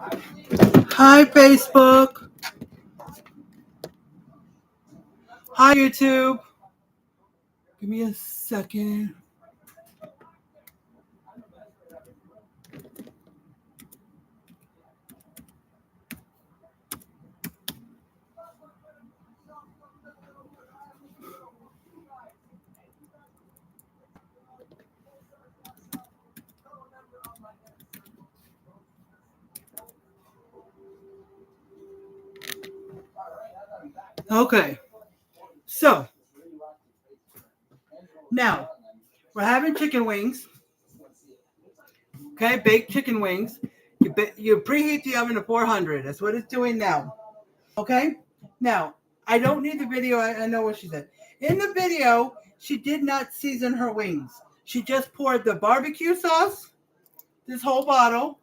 Hi, Facebook. Hi, YouTube. Give me a second. Okay. So, now we're having chicken wings. Okay, baked chicken wings. You preheat the oven to 400. That's what it's doing now. Okay. Now, I don't need the video. I know what she said. In the video, she did not season her wings. She just poured the barbecue sauce, this whole bottle.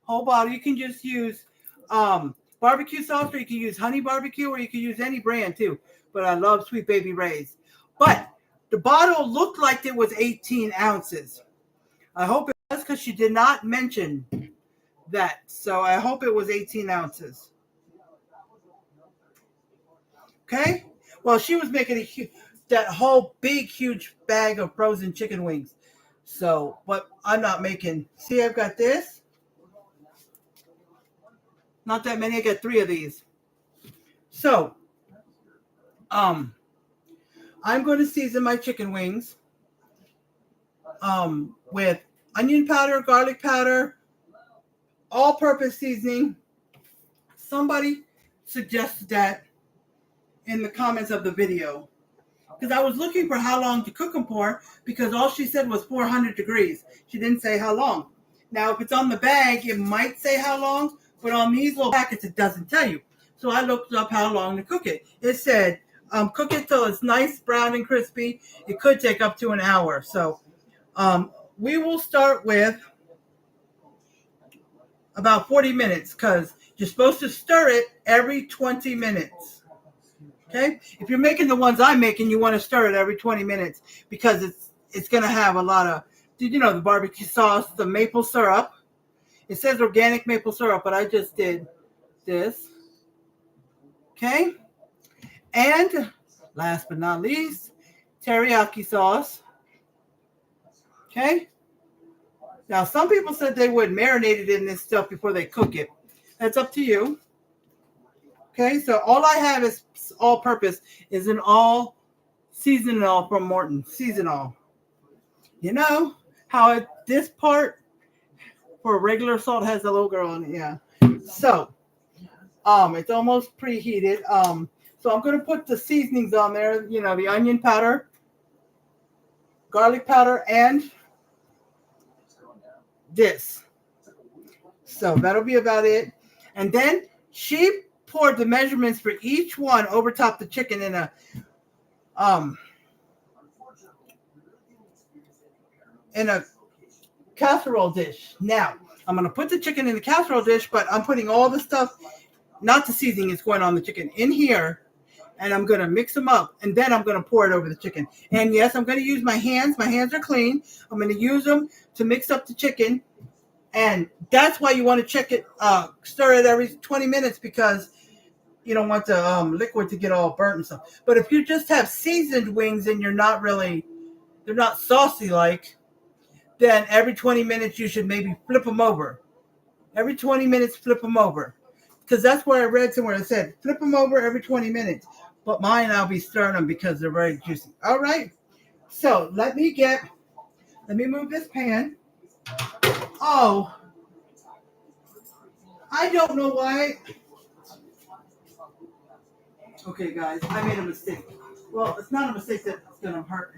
You can just use barbecue sauce, or you can use honey barbecue, or you can use any brand too. But I love Sweet Baby Ray's. But the bottle looked like it was 18 ounces. I hope it was, because she did not mention that. So I hope it was 18 ounces. Okay? Well, she was making that whole big, huge bag of frozen chicken wings. So, but I'm not making. See, I've got this. Not that many. I got 3 of these. So, I'm going to season my chicken wings with onion powder, garlic powder, all-purpose seasoning. Somebody suggested that in the comments of the video, because I was looking for how long to cook them for, because all she said was 400 degrees. She didn't say how long. Now, if it's on the bag, it might say how long, but on these little packets, it doesn't tell you. So I looked up how long to cook it. It said, cook it till it's nice, brown, and crispy. It could take up to an hour. So we will start with about 40 minutes, because you're supposed to stir it every 20 minutes. Okay? If you're making the ones I'm making, you want to stir it every 20 minutes, because it's going to have a lot of, the barbecue sauce, the maple syrup. It says organic maple syrup, but I just did this. Okay? And last but not least, teriyaki sauce. Okay? Now, some people said they would marinate it in this stuff before they cook it. That's up to you. Okay, so all I have is all-purpose, is an all season all from Morton. Season all. You know how this part for regular salt has a little girl on it, yeah. So, it's almost preheated. So I'm gonna put the seasonings on there. The onion powder, garlic powder, and this. So that'll be about it. And then she poured the measurements for each one over top the chicken in a casserole dish. Now, I'm going to put the chicken in the casserole dish, but I'm putting all the stuff, not the seasoning is going on the chicken, in here, and I'm going to mix them up, and then I'm going to pour it over the chicken. And yes, I'm going to use my hands. My hands are clean. I'm going to use them to mix up the chicken, and that's why you want to check it, stir it every 20 minutes, because you don't want the liquid to get all burnt and stuff. But if you just have seasoned wings and they're not saucy like, then every 20 minutes you should maybe flip them over. Every 20 minutes, flip them over. Because that's where I read somewhere it said, flip them over every 20 minutes. But mine, I'll be stirring them because they're very juicy. All right. So let me move this pan. Oh, I don't know why. Okay, guys, I made a mistake. Well, it's not a mistake that's going to hurt.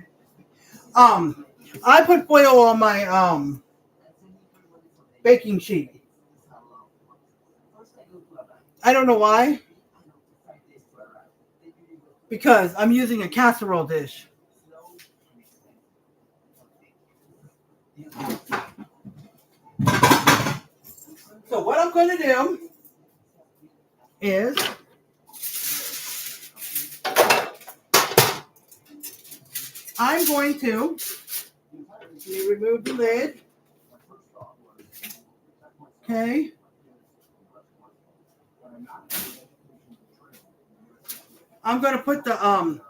I put foil on my baking sheet. I don't know why. Because I'm using a casserole dish. So what I'm going to do is I'm going to remove the lid. Okay. I'm gonna put the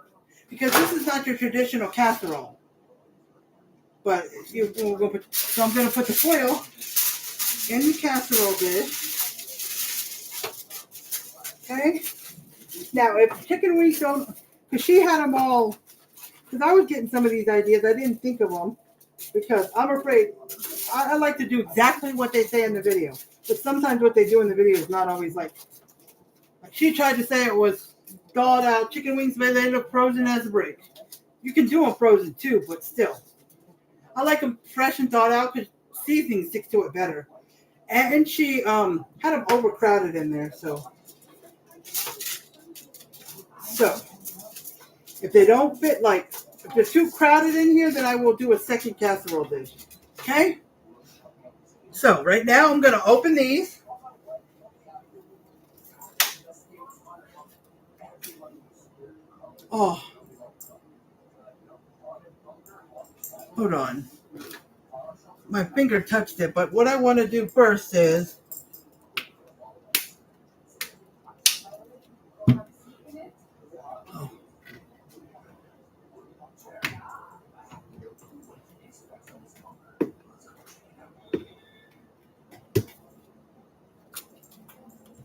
because this is not your traditional casserole, but so I'm gonna put the foil in the casserole dish. Okay. Now, if chicken wings don't, because she had them all, because I was getting some of these ideas, I didn't think of them because I'm afraid I like to do exactly what they say in the video, but sometimes what they do in the video is not always like she tried to say it was thawed out chicken wings, but they look frozen as a brick. You can do them frozen too, but still, I like them fresh and thawed out because seasoning sticks to it better. And she had them overcrowded in there, so if they don't fit, like if they're too crowded in here, then I will do a second casserole dish. Okay? So right now I'm gonna open these. Oh, hold on. My finger touched it, but what I want to do first is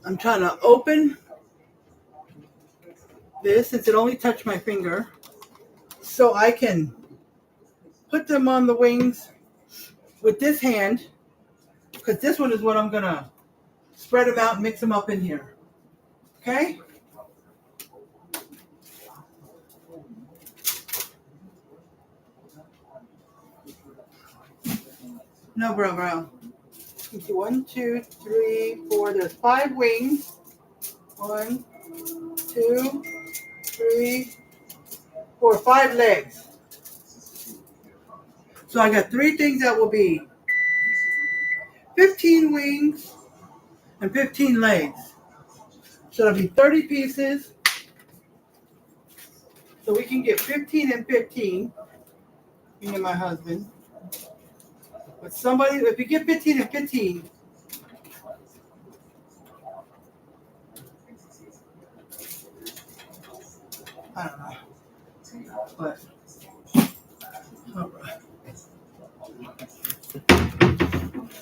I'm trying to open this since it only touched my finger so I can put them on the wings with this hand because this one is what I'm gonna spread them out and mix them up in here. Okay? No, bro. 1, 2, 3, 4. There's 5 wings. 1, 2, 3, 4, 5 legs. So I got 3 things that will be 15 wings and 15 legs. So that'll be 30 pieces. So we can get 15 and 15. Me and my husband. But somebody, if we get 15 and 15, I don't know. But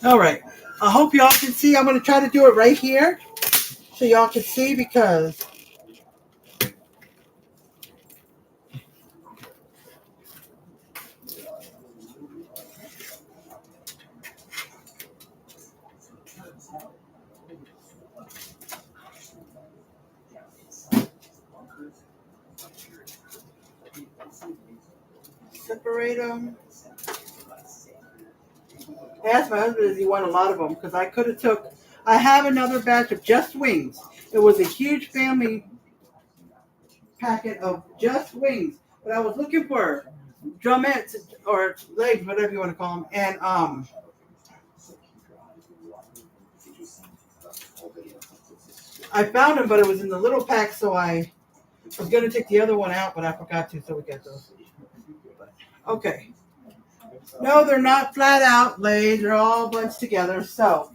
all right. I hope y'all can see. I'm going to try to do it right here so y'all can see because separate them. I asked my husband if he wanted a lot of them because I could have took. I have another batch of just wings. It was a huge family packet of just wings, but I was looking for drumettes or legs, whatever you want to call them, and I found them, but it was in the little pack, so I was going to take the other one out, but I forgot to, so we got those. Okay. No, they're not flat out laid. They're all bunched together. So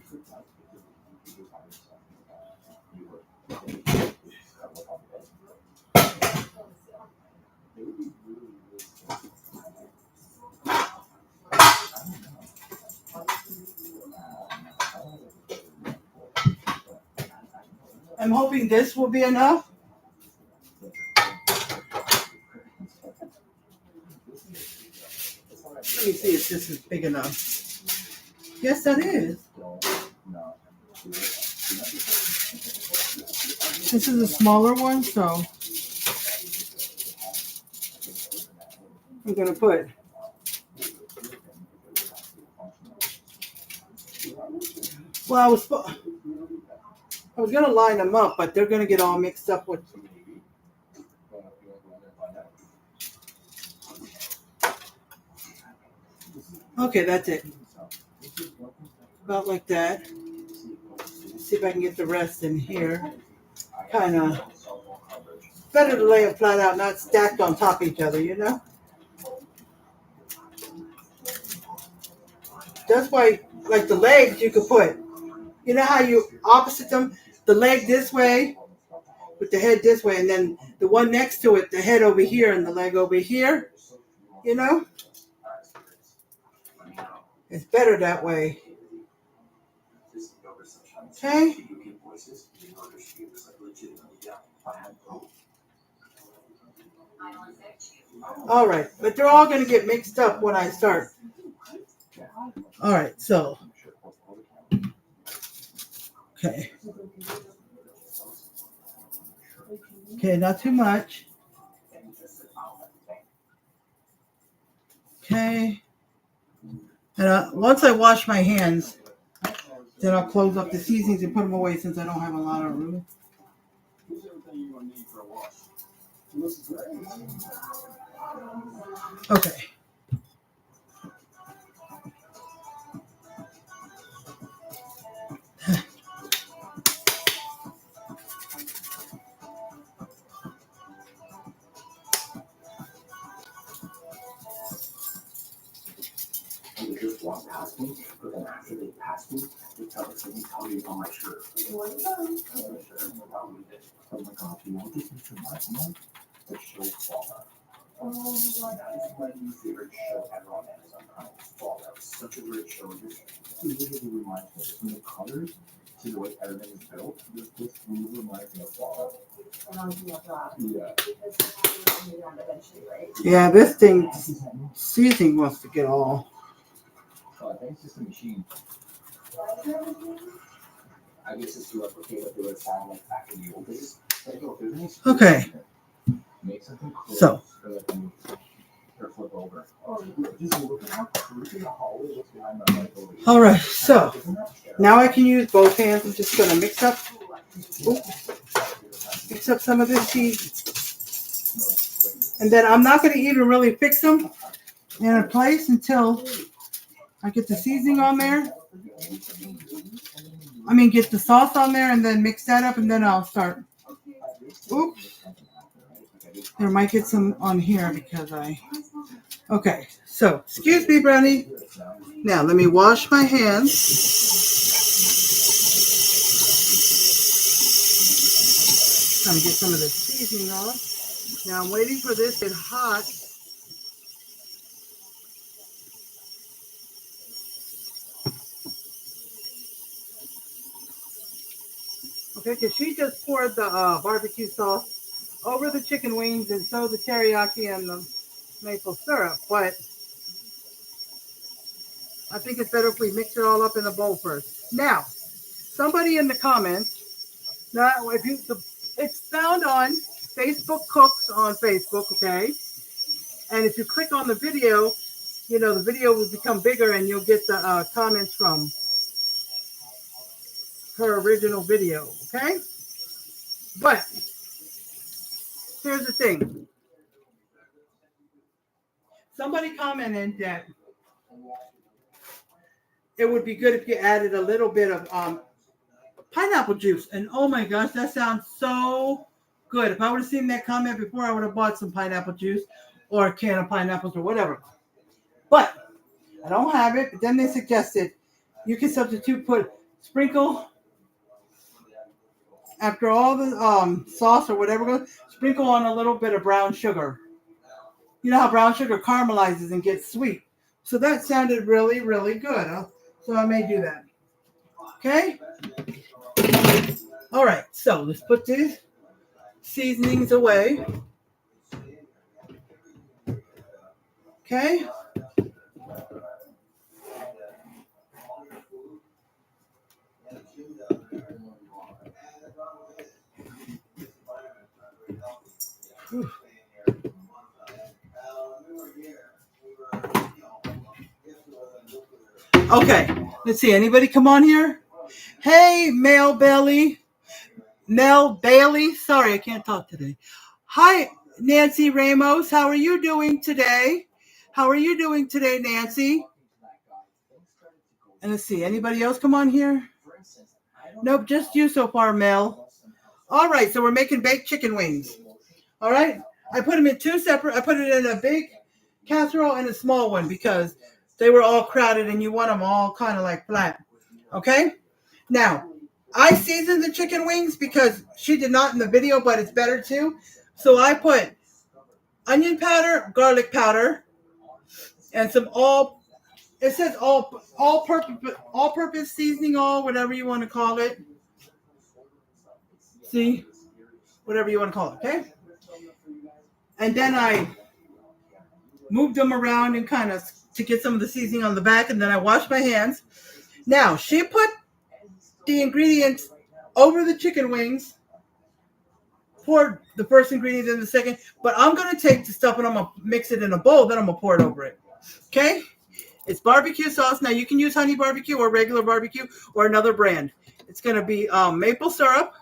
I'm hoping this will be enough. Let me see if this is big enough. Yes, that is. This is a smaller one, so I'm going to put. Well, I was going to line them up, but they're going to get all mixed up with. Okay, that's it. About like that. See if I can get the rest in here. Kind of better to lay them flat out, not stacked on top of each other, you know? That's why, like the legs, you could put You know how you opposite them, the leg this way with the head this way, and then the one next to it, the head over here and the leg over here. You know, it's better that way. Okay. All right, but they're all going to get mixed up when I start. All right, so. Okay. Okay, not too much. Okay. And once I wash my hands, then I'll close up the seasonings and put them away since I don't have a lot of room. Okay. You just walk past me, but then after they pass me, they tell me on my shirt. Oh my god, you know this is remarkable? The show Fallout. Oh my god, that is my new favorite show ever on Amazon Prime. Fallout. Such a great show. This literally reminds me from the colors to the way everything is built. This really reminds me of Fallout. Yeah. Yeah, this thing, seasoning wants to get all. I think it's just a machine. I guess it's to replicate what they would sound like back in the old days. Okay. So. All right. So now I can use both hands. I'm just gonna mix up some of this cheese, and then I'm not gonna even really fix them in a place until I get the seasoning on there. I mean, get the sauce on there and then mix that up, and then I'll start. Oops. There might get some on here because okay, so, excuse me, Brownie. Now, let me wash my hands. Trying to get some of the seasoning off. Now, I'm waiting for this to get hot. Okay, because she just poured the barbecue sauce over the chicken wings and so the teriyaki and the maple syrup. But I think it's better if we mix it all up in a bowl first. Now, somebody in the comments, now if you, it's found on Facebook Cooks on Facebook, okay? And if you click on the video, you know, the video will become bigger and you'll get the comments from her original video, okay? But here's the thing. Somebody commented that it would be good if you added a little bit of pineapple juice. And oh my gosh, that sounds so good. If I would have seen that comment before, I would have bought some pineapple juice or a can of pineapples or whatever. But I don't have it. But then they suggested you can substitute, sprinkle after all the sauce or whatever goes, sprinkle on a little bit of brown sugar. You know how brown sugar caramelizes and gets sweet. So that sounded really, really good. So I may do that. Okay? All right. So let's put these seasonings away. Okay? Whew. Okay, let's see. Anybody come on here? Hey, Mel Bailey. Sorry, I can't talk today. Hi, Nancy Ramos. How are you doing today? Nancy? And let's see. Anybody else come on here? Nope, just you so far, Mel. All right, so we're making baked chicken wings. All right. I put them in two separate. I put it in a big casserole and a small one because they were all crowded and you want them all kind of like flat. Okay. Now, I seasoned the chicken wings because she did not in the video, but it's better too. So I put onion powder, garlic powder, and some it says all purpose seasoning oil, whatever you want to call it. See? Whatever you want to call it, okay? And then I moved them around and kind of to get some of the seasoning on the back, and then I washed my hands. Now, she put the ingredients over the chicken wings, poured the first ingredient in the second, but I'm going to take the stuff and I'm going to mix it in a bowl, then I'm going to pour it over it. Okay? It's barbecue sauce. Now, you can use honey barbecue or regular barbecue or another brand. It's going to be maple syrup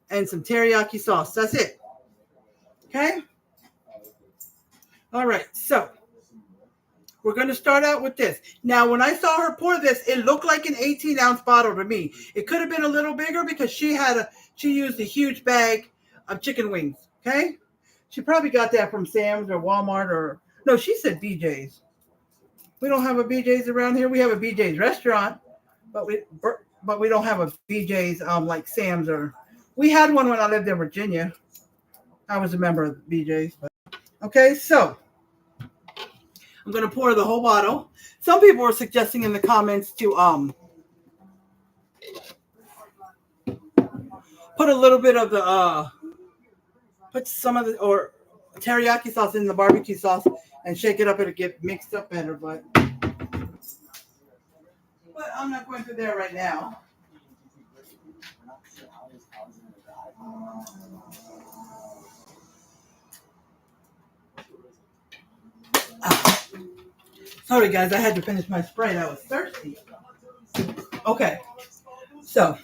and some teriyaki sauce. That's it. Okay? All right, so we're going to start out with this. Now, when I saw her pour this, it looked like an 18-ounce bottle to me. It could have been a little bigger because she used a huge bag of chicken wings, okay? She probably got that from Sam's or Walmart or... No, she said BJ's. We don't have a BJ's around here. We have a BJ's restaurant, but we don't have a BJ's like Sam's or... We had one when I lived in Virginia. I was a member of BJ's, but... Okay, so I'm going to pour the whole bottle. Some people were suggesting in the comments to put a little bit of the put some of the or teriyaki sauce in the barbecue sauce and shake it up. It'll get mixed up better, but I'm not going through there right now. Sorry, guys, I had to finish my Sprite. I was thirsty. Okay, so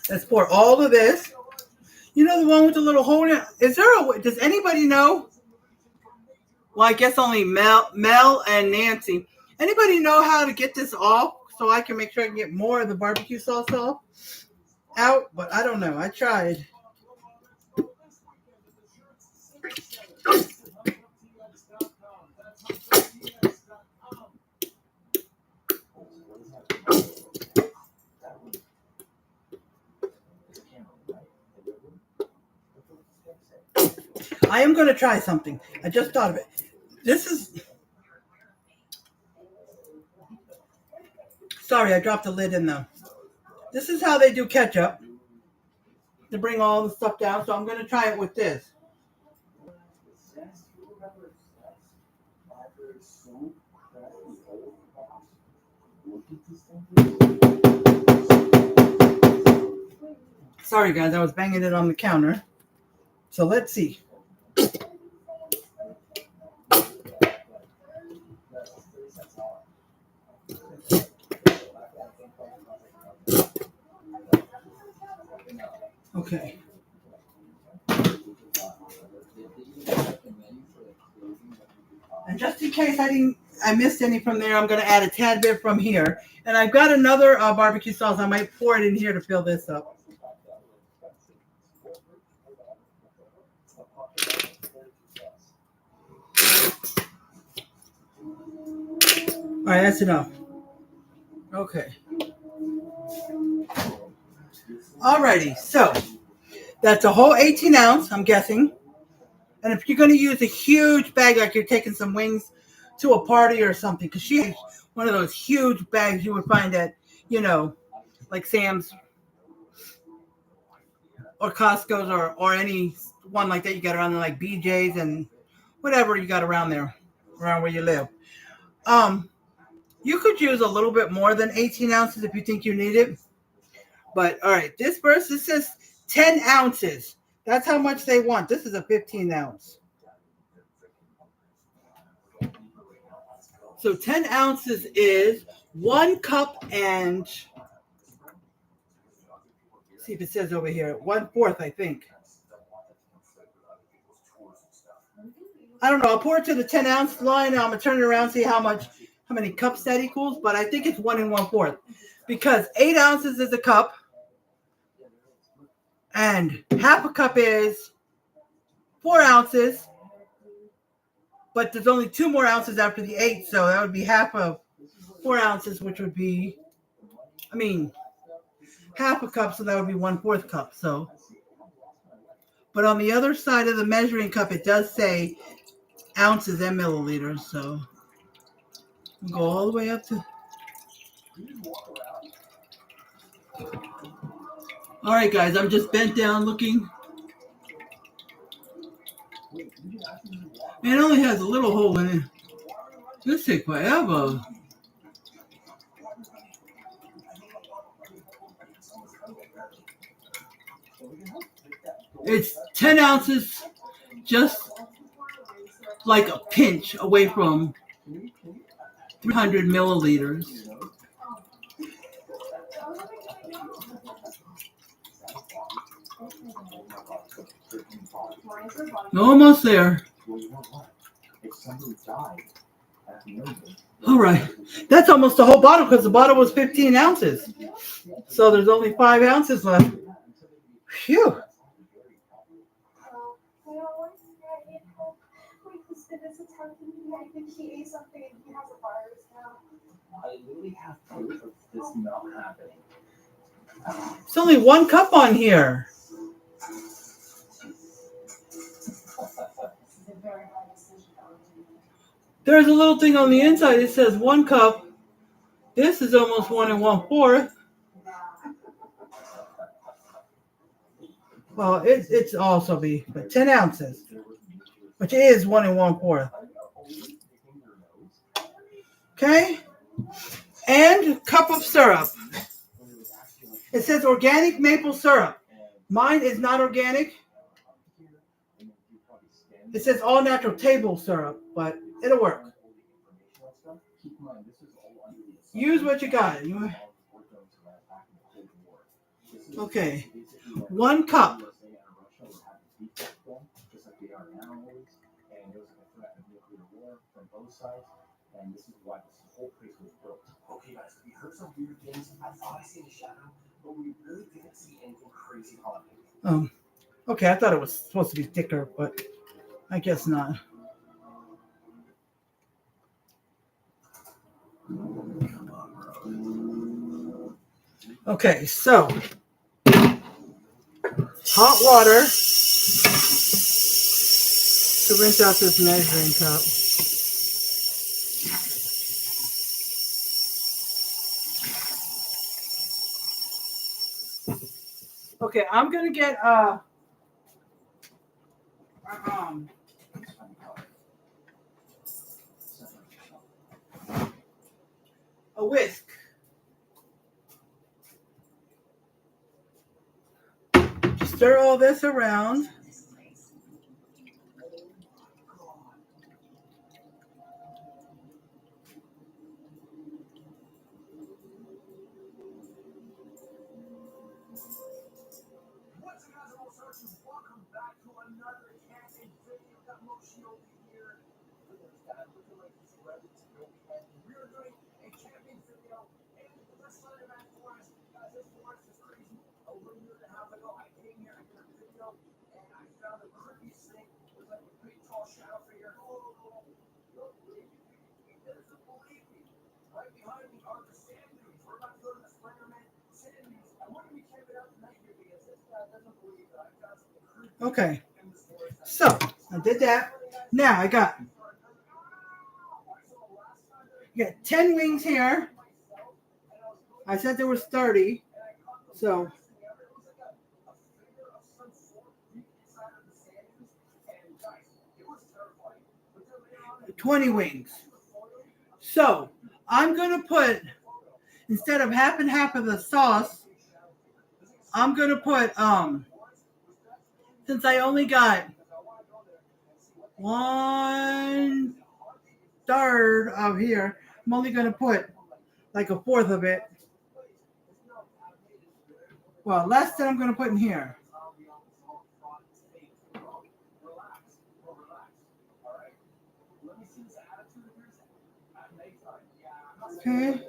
let's pour all of this. You know the one with the little hole in it? Does anybody know? Well, I guess only Mel and Nancy. Anybody know how to get this off so I can make sure I can get more of the barbecue sauce out? But I don't know. I tried. I am going to try something. I just thought of it. Sorry, I dropped the lid in though. This is how they do ketchup to bring all the stuff down. So I'm going to try it with this. Sorry, guys, I was banging it on the counter. So let's see. Okay. And just in case I missed any from there, I'm going to add a tad bit from here. And I've got another barbecue sauce. I might pour it in here to fill this up. All right, that's enough. Okay. Alrighty, so that's a whole 18 ounce, I'm guessing. And if you're going to use a huge bag, like you're taking some wings to a party or something, because she has one of those huge bags you would find at, like Sam's or Costco's or any one like that you got around there, like BJ's and whatever you got around there, around where you live. You could use a little bit more than 18 ounces if you think you need it. But, all right, this says 10 ounces. That's how much they want. This is a 15 ounce. So 10 ounces is 1 cup and, see if it says over here, 1/4, I think. I don't know. I'll pour it to the 10 ounce line. And I'm going to turn it around, see how many cups that equals. But I think it's 1 1/4 because 8 ounces is a cup. And half a cup is 4 ounces. But there's only 2 more ounces after the 8. So that would be half of 4 ounces, which would be, half a cup, so that would be 1/4 cup. So, but on the other side of the measuring cup, it does say ounces and milliliters. So we'll go all the way up to. All right, guys, I'm just bent down looking. It only has a little hole in it. This take forever. It's 10 ounces, just like a pinch away from 300 milliliters. Almost there. All right. That's almost the whole bottle because the bottle was 15 ounces. So there's only 5 ounces left. Phew. I literally have proof of this not happening. It's only 1 cup on here. There's a little thing on the inside. It says 1 cup. This is almost 1 1/4. Well, it's also be, but 10 ounces, which is 1 1/4. Okay, and cup of syrup. It says organic maple syrup. Mine is not organic. It says all natural table syrup, but it'll work. Use what you got. Okay, 1 cup. And this is why this whole place was built. Okay, guys, we heard some weird things. I thought I seen a shadow, but we really didn't see anything crazy happening. Okay, I thought it was supposed to be thicker, but I guess not. Okay, so hot water to rinse out this measuring cup. Okay, I'm gonna get a whisk. Stir all this around. Welcome back to another camping video. Got Moshi over here. There's that looking like he's ready to go camping. We are doing a camping video, and the Slenderman Forest. Guys, this forest is crazy. Over a year and a half ago, I came here, I did a video, and I found the creepiest thing. It was like a big, tall shadow figure. Oh, don't believe me. He doesn't believe me. Right behind me are the sand dunes. We're about to go to the Slenderman sand dunes. I want to be camping out tonight here because this guy doesn't believe that I found something. Okay, so I did that. Now I got 10 wings here. I said there was 30, so 20 wings. So I'm gonna put, instead of half and half of the sauce, I'm gonna put since I only got 1/3 of here, I'm only going to put like 1/4 of it. Well, less than I'm going to put in here. Okay.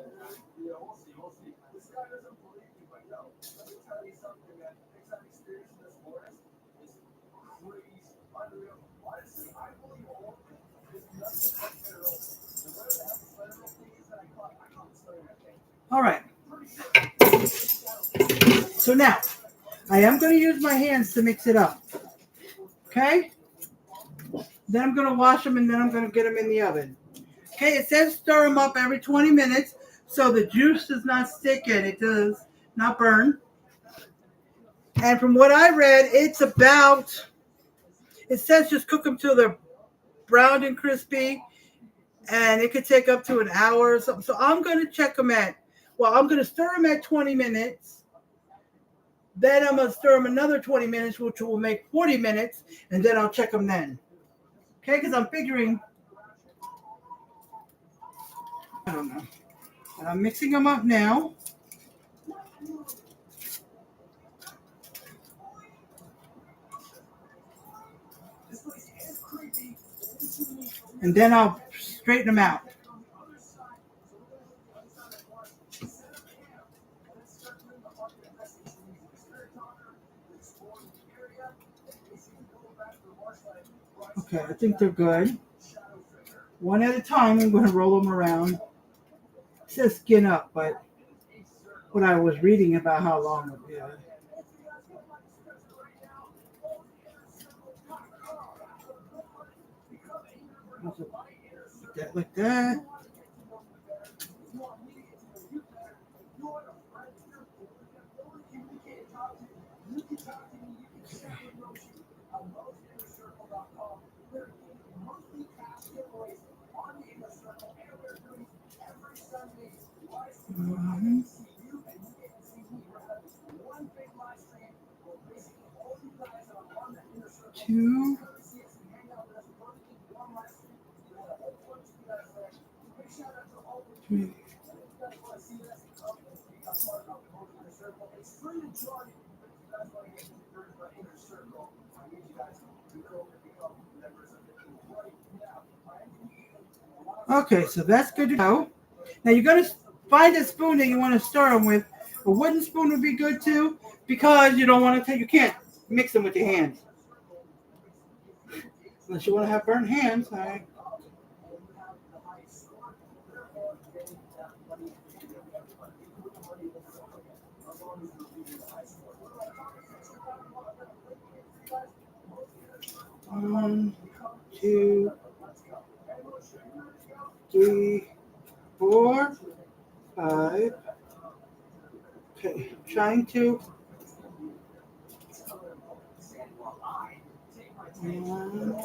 All right. So now, I am going to use my hands to mix it up. Okay? Then I'm going to wash them and then I'm going to get them in the oven. Okay, it says stir them up every 20 minutes so the juice does not stick and it does not burn. And from what I read, it says just cook them till they're browned and crispy, and it could take up to an hour or something. So I'm going to I'm going to stir them at 20 minutes. Then I'm going to stir them another 20 minutes, which will make 40 minutes, and then I'll check them then. Okay, because I'm figuring, I don't know. And I'm mixing them up now. And then I'll straighten them out. Okay, I think they're good. One at a time, I'm going to roll them around. It says skin up, but what I was reading about how long it would be. Like that. Mm-hmm. 2. 3. Okay, so that's good to go. Now you're going to find a spoon that you want to stir them with. A wooden spoon would be good too, because you can't mix them with your hands. Unless you want to have burnt hands. All right. One, 2, 3, 4, 5. Okay, trying to. 1,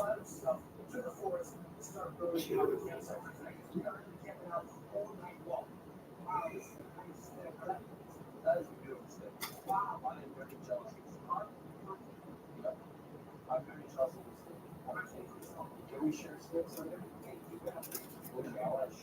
2.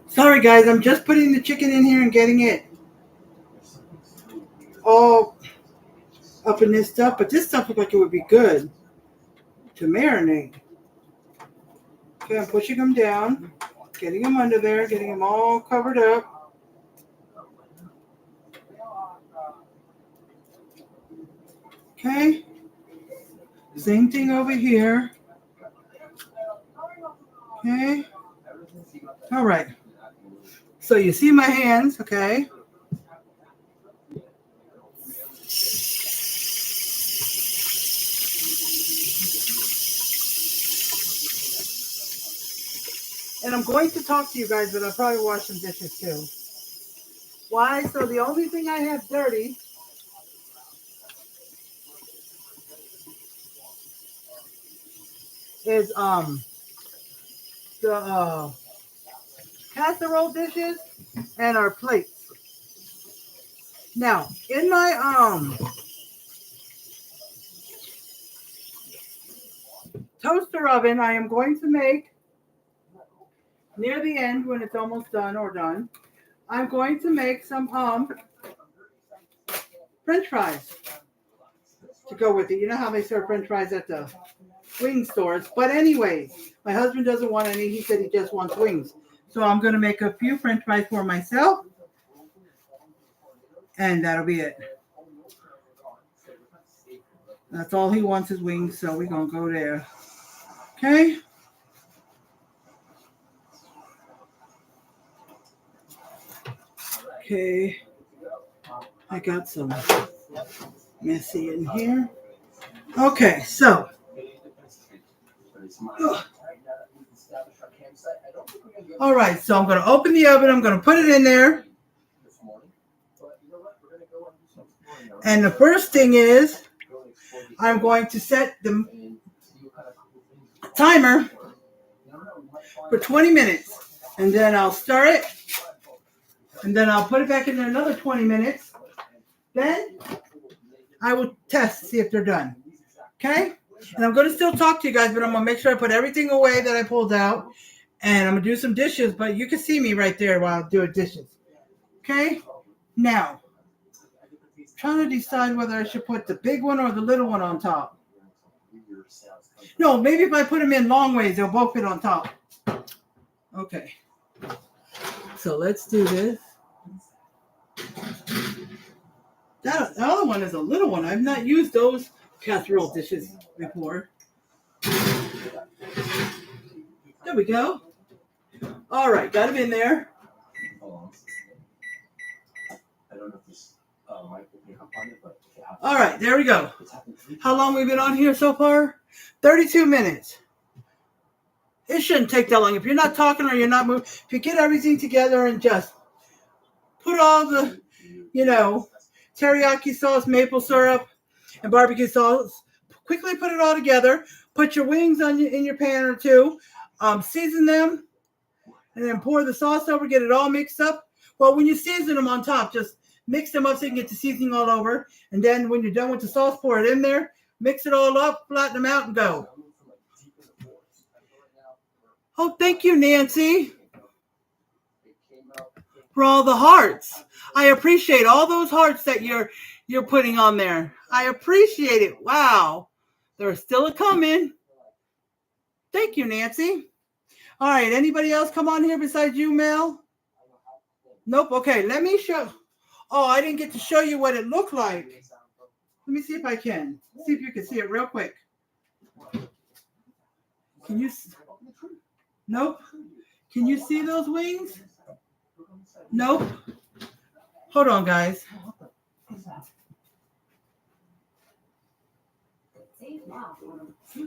Sorry guys, I'm just putting the chicken in here and getting it all up in this stuff, but this stuff looks like it would be good to marinate. Okay, I'm pushing them down, getting them under there, getting them all covered up. Okay, same thing over here. Okay. All right. So you see my hands, okay? And I'm going to talk to you guys, but I'll probably wash some dishes too. Why? So the only thing I have dirty is the casserole dishes and our plates. Now, in my toaster oven, I am going to make, near the end when it's almost done or done, I'm going to make some French fries to go with it. You know how they serve French fries at the wing stores. But anyways, my husband doesn't want any. He said he just wants wings. So I'm going to make a few French fries for myself. And that'll be it. That's all he wants is wings. So we're going to go there. Okay. Okay. I got some messy in here. Okay, so. All right, so I'm going to open the oven. I'm going to put it in there. And the first thing is I'm going to set the timer for 20 minutes. And then I'll stir it. And then I'll put it back in there another 20 minutes. Then I will test, see if they're done. Okay? And I'm going to still talk to you guys, but I'm going to make sure I put everything away that I pulled out. And I'm going to do some dishes, but you can see me right there while I do dishes. Okay? Now, I'm trying to decide whether I should put the big one or the little one on top. No, maybe if I put them in long ways, they'll both fit on top. Okay. So let's do this. The other one is a little one. I've not used those casserole dishes before. There we go. All right, got them in there. All right, there we go. How long have we been on here so far? 32 minutes. It shouldn't take that long. If you're not talking or you're not moving, if you get everything together and just put all the, teriyaki sauce, maple syrup, and barbecue sauce, quickly put it all together. Put your wings in your pan or two. Season them. And then pour the sauce over. Get it all mixed up. Well, when you season them on top, just mix them up so you can get the seasoning all over. And then when you're done with the sauce, pour it in there. Mix it all up, flatten them out, and go. Oh, thank you, Nancy, for all the hearts. I appreciate all those hearts that you're putting on there. I appreciate it. Wow. They're still a coming. Thank you, Nancy. All right. Anybody else come on here besides you, Mel? Nope. Okay. Let me show. Oh, I didn't get to show you what it looked like. Let me see if I can. See if you can see it real quick. Can you? Nope. Can you see those wings? Nope. Hold on, guys.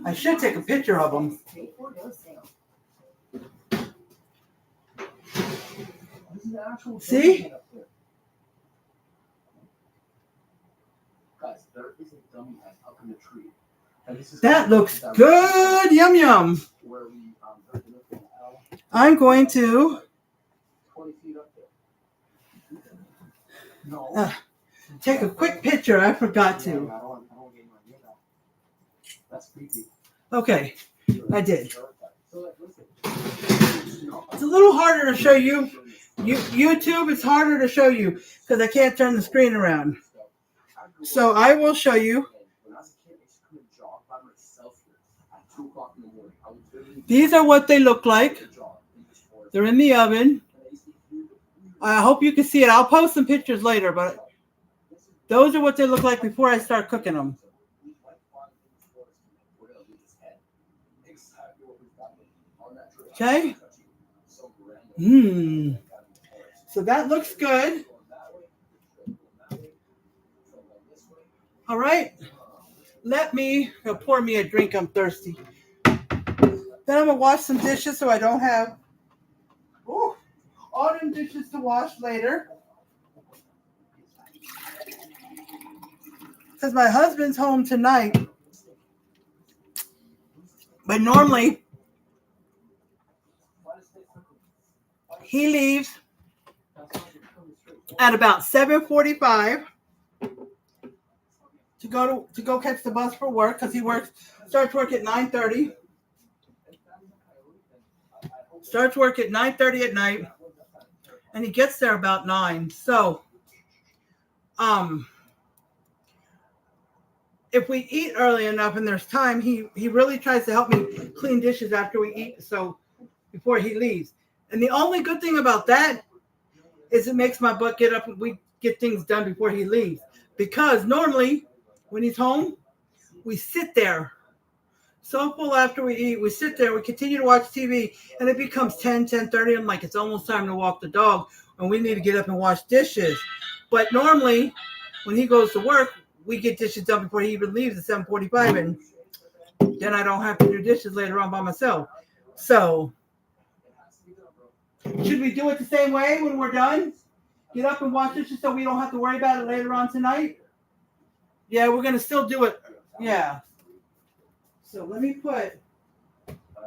I should take a picture of them. See? That looks good. Yum, yum. I'm going to take a quick picture. I forgot to. Okay, I did. It's a little harder to show you. YouTube, it's harder to show you because I can't turn the screen around. So I will show you. These are what they look like. They're in the oven. I hope you can see it. I'll post some pictures later, but those are what they look like before I start cooking them. Okay. So that looks good. All right. Let me pour me a drink. I'm thirsty. Then I'm going to wash some dishes so I don't have all them dishes to wash later. Because my husband's home tonight. But normally, he leaves at about 7:45 to go catch the bus for work because he starts work at 9:30. Starts work at 9:30 at night, and he gets there about 9. So, if we eat early enough and there's time, he really tries to help me clean dishes after we eat, so before he leaves. And the only good thing about that is it makes my butt get up and we get things done before he leaves. Because normally, when he's home, we sit there so full after we eat. We sit there, we continue to watch TV, and it becomes 10:30. I'm like, it's almost time to walk the dog, and we need to get up and wash dishes. But normally, when he goes to work, we get dishes done before he even leaves at 7:45, and then I don't have to do dishes later on by myself. So, should we do it the same way when we're done? Get up and wash dishes so we don't have to worry about it later on tonight? Yeah, we're going to still do it. Yeah. So let me put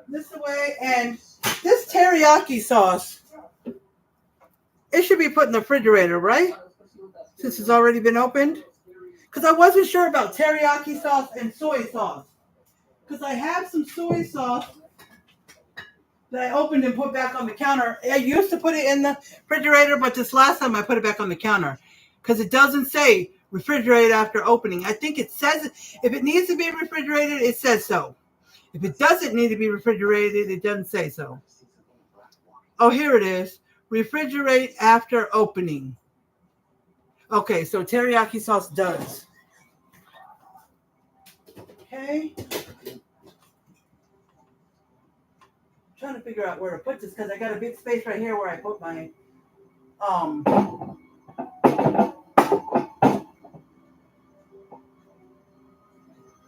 this away. And this teriyaki sauce, it should be put in the refrigerator, right? Since it's already been opened. Because I wasn't sure about teriyaki sauce and soy sauce. Because I have some soy sauce that I opened and put back on the counter. I used to put it in the refrigerator, but this last time I put it back on the counter. Because it doesn't say refrigerate after opening. I think it says if it needs to be refrigerated, it says so. If it doesn't need to be refrigerated, it doesn't say so. Oh, here it is. Refrigerate after opening. Okay, so teriyaki sauce does. Okay. I'm trying to figure out where to put this because I got a big space right here where I put my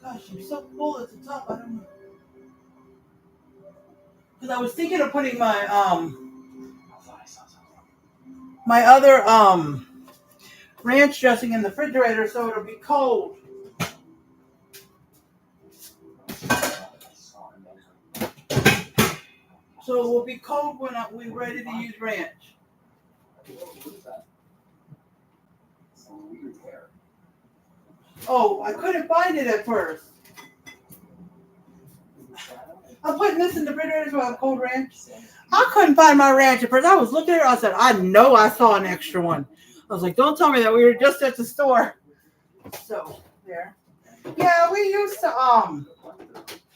Gosh, I'm so full at the top. I don't know. Because I was thinking of putting my my other ranch dressing in the refrigerator so it'll be cold. So it will be cold when we're ready to use ranch. Oh, I couldn't find it at first. I'm putting this in the refrigerator so I have cold ranch. I couldn't find my ranch at first. I was looking at it. I said, I know I saw an extra one. I was like, don't tell me that we were just at the store. So there. Yeah, we used to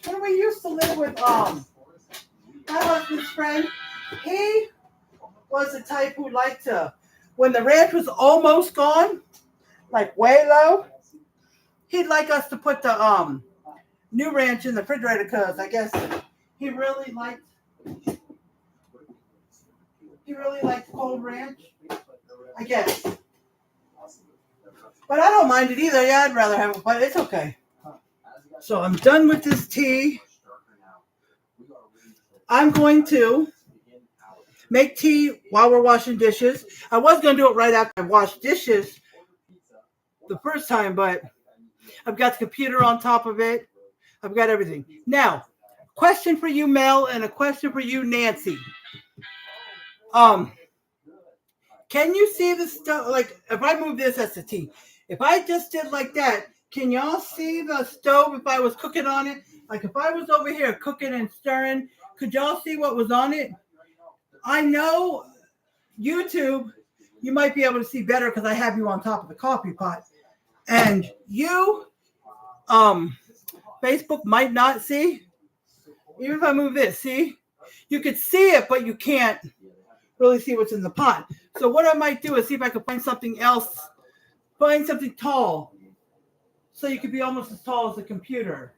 when we used to live with my husband's friend, he was the type who liked to, when the ranch was almost gone, like way low, he'd like us to put the new ranch in the refrigerator because I guess he really liked cold ranch. I guess. But I don't mind it either. Yeah, I'd rather have it, but it's okay. So I'm done with this tea. I'm going to make tea while we're washing dishes. I was going to do it right after I washed dishes the first time, but I've got the computer on top of it. I've got everything. Now, question for you, Mel, and a question for you, Nancy. Can you see the stuff? Like, if I move this, that's the tea. If I just did like that, can y'all see the stove if I was cooking on it? Like, if I was over here cooking and stirring, could y'all see what was on it? I know YouTube, you might be able to see better because I have you on top of the coffee pot. And you, Facebook might not see. Even if I move this, see? You could see it, but you can't really see what's in the pot. So what I might do is see if I can find something else, find something tall, so you could be almost as tall as the computer.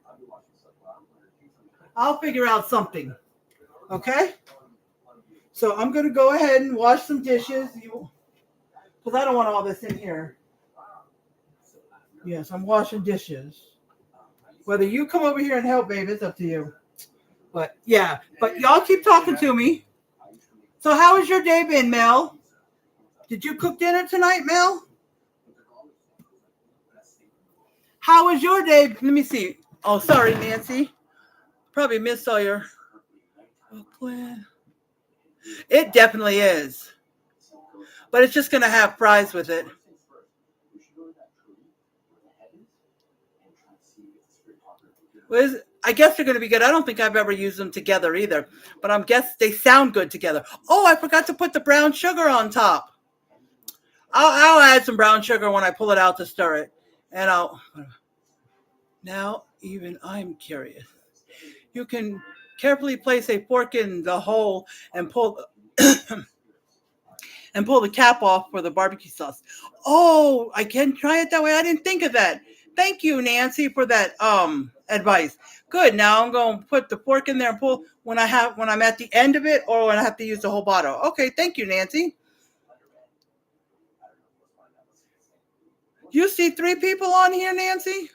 I'll figure out something. Okay? So I'm going to go ahead and wash some dishes because I don't want all this in here. Yes, I'm washing dishes. Whether you come over here and help, babe, it's up to you. But yeah, but y'all keep talking to me. So how has your day been, Mel? Did you cook dinner tonight, Mel? How was your day? Let me see. Oh, sorry, Nancy. Probably missed all your. It definitely is. But it's just going to have fries with it. I guess they're going to be good. I don't think I've ever used them together either. But I guess they sound good together. Oh, I forgot to put the brown sugar on top. I'll add some brown sugar when I pull it out to stir it. And now even I'm curious. You can carefully place a fork in the hole and pull and pull the cap off for the barbecue sauce. Oh, I can try it that way. I didn't think of that. Thank you, Nancy, for that advice. Good. Now I'm going to put the fork in there and pull when I'm at the end of it or when I have to use the whole bottle. Okay, thank you, Nancy. You see 3 people on here, Nancy?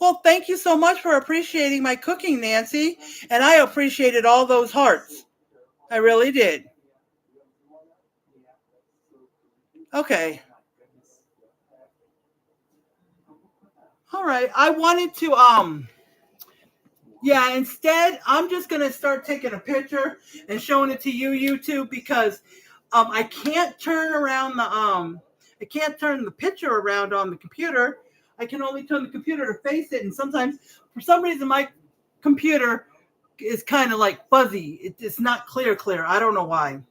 Well, thank you so much for appreciating my cooking, Nancy. And I appreciated all those hearts. I really did. Okay. All right. I wanted to yeah, instead I'm just going to start taking a picture and showing it to you YouTube because I can't turn around I can't turn the picture around on the computer. I can only turn the computer to face it, and sometimes for some reason my computer is kind of like fuzzy. It's not clear. I don't know why.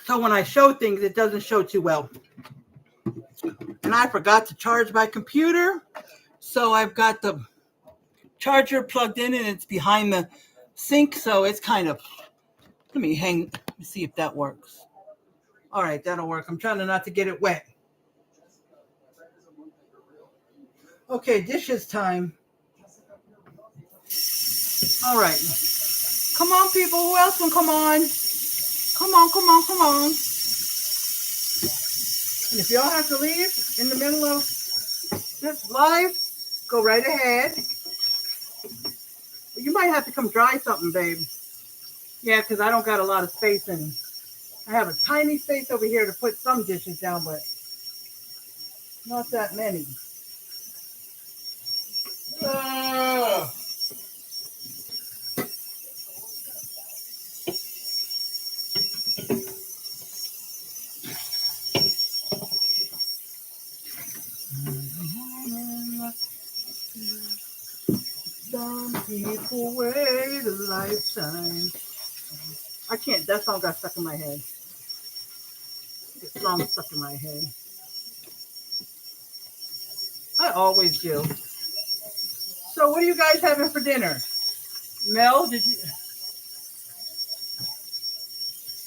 So when I show things, it doesn't show too well. And I forgot to charge my computer. So I've got the charger plugged in and it's behind the sink. So it's kind of, let me see if that works. All right, that'll work. I'm trying not to get it wet. Okay, dishes time. All right. Come on, people. Who else can come on? Come on. And if y'all have to leave in the middle of this live, go right ahead. You might have to come dry something, babe. Yeah, because I don't got a lot of space in. I have a tiny space over here to put some dishes down, but not that many. Some people wait a lifetime. I can't. That song got stuck in my head. This song stuck in my head. I always do. So what are you guys having for dinner? Mel,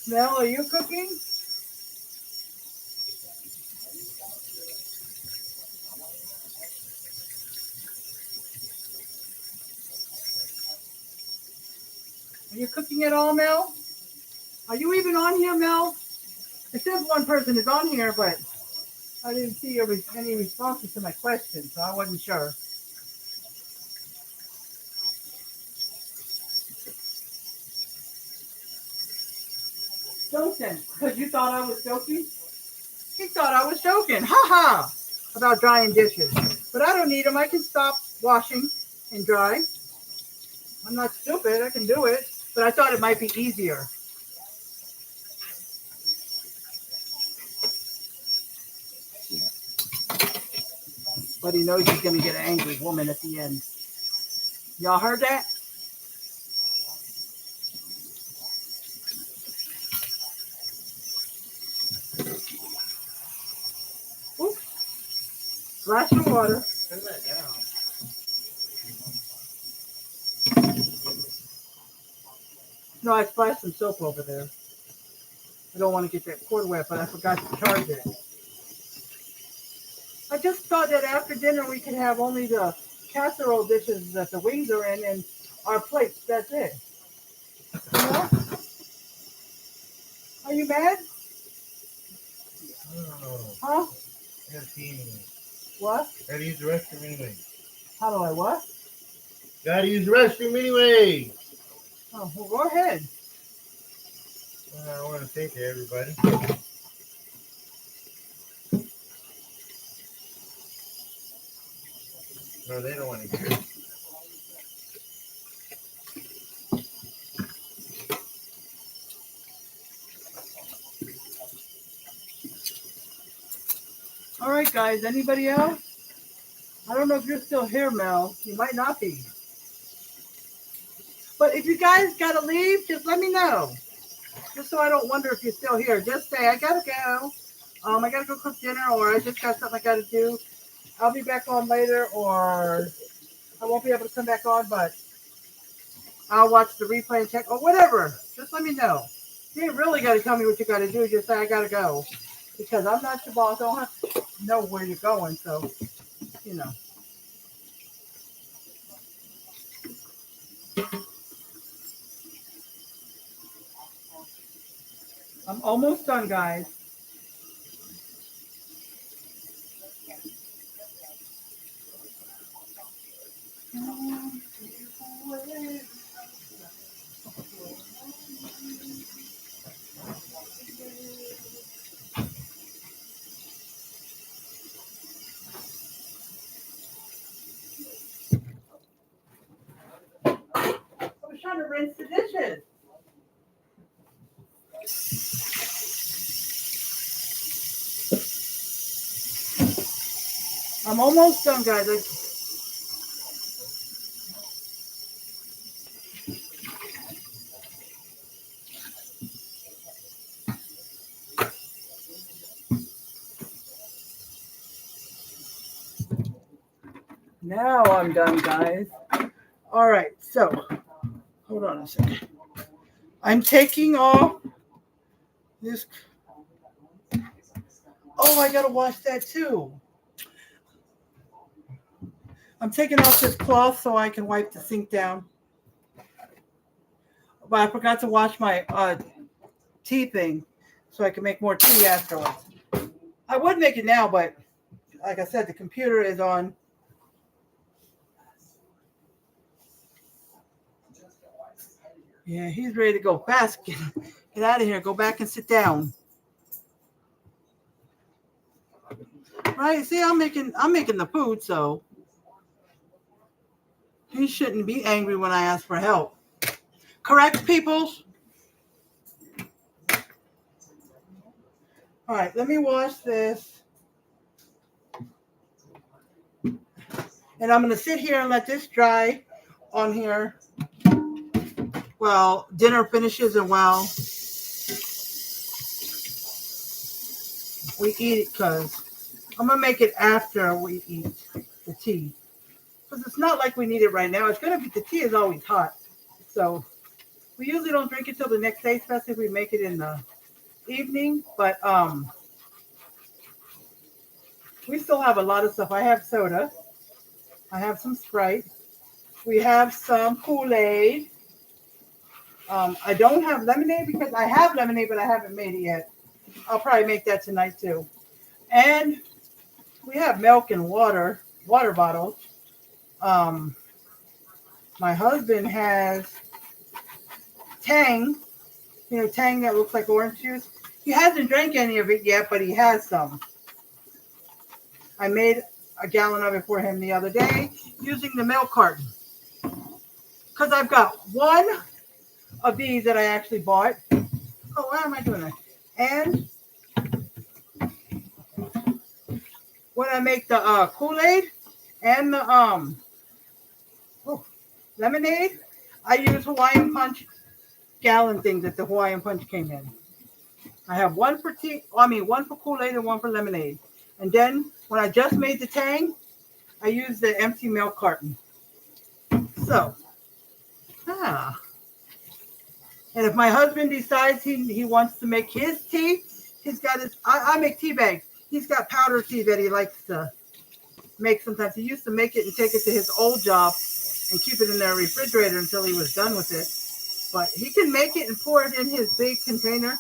Mel, are you cooking? Are you cooking at all, Mel? Are you even on here, Mel? It says one person is on here, but I didn't see any responses to my question, so I wasn't sure. Joking, because you thought I was joking? He thought I was joking. Ha ha! About drying dishes. But I don't need them. I can stop washing and dry. I'm not stupid. I can do it. But I thought it might be easier. But he knows he's going to get an angry woman at the end. Y'all heard that? Oops. Glass of water. Turn that down. No, I splashed some soap over there. I don't want to get that cord wet, but I forgot to charge it. I just thought that after dinner we could have only the casserole dishes that the wings are in and our plates. That's it. You know? Are you mad? I don't know. Huh? I gotta pee anyway. What? Gotta use the restroom anyway. How do I what? Gotta use the restroom anyway. Oh, well, go ahead. I want to thank you, everybody. No, they don't want to hear it. All right, guys. Anybody else? I don't know if you're still here, Mel. You might not be. But if you guys gotta leave, just let me know. Just so I don't wonder if you're still here. Just say I gotta go. I gotta go cook dinner, or I just got something I gotta do. I'll be back on later, or I won't be able to come back on, but I'll watch the replay and check, or whatever. Just let me know. You ain't really gotta tell me what you gotta do. Just say I gotta go, because I'm not your boss. I don't have to know where you're going, so you know. I'm almost done, guys. I was trying to rinse the dishes. I'm almost done, guys. Now I'm done, guys. All right, so hold on a second. I'm taking off this. Oh, I gotta wash that too. I'm taking off this cloth so I can wipe the sink down. But I forgot to wash my tea thing so I can make more tea afterwards. I would make it now, but like I said, the computer is on. Yeah, he's ready to go fast. Get out of here. Go back and sit down. Right? See, I'm making the food, so he shouldn't be angry when I ask for help. Correct, peoples? All right, let me wash this. And I'm going to sit here and let this dry on here. Well, dinner finishes and well, we eat it, because I'm going to make it after we eat the tea. Because it's not like we need it right now. It's going to be, the tea is always hot. So we usually don't drink it till the next day, especially if we make it in the evening. But we still have a lot of stuff. I have soda. I have some Sprite. We have some Kool-Aid. I don't have lemonade because I have lemonade, but I haven't made it yet. I'll probably make that tonight too. And we have milk and water bottles. My husband has Tang, Tang that looks like orange juice. He hasn't drank any of it yet, but he has some. I made a gallon of it for him the other day using the milk carton. Because I've got one of these that I actually bought. Oh, why am I doing that? And when I make the Kool-Aid and the lemonade, I use Hawaiian Punch gallon things that the Hawaiian Punch came in. I have one for one for Kool-Aid and one for lemonade. And then when I just made the Tang, I use the empty milk carton. So, and if my husband decides he wants to make his tea, he's got his, I make tea bags. He's got powder tea that he likes to make sometimes. He used to make it and take it to his old job and keep it in their refrigerator until he was done with it. But he can make it and pour it in his big container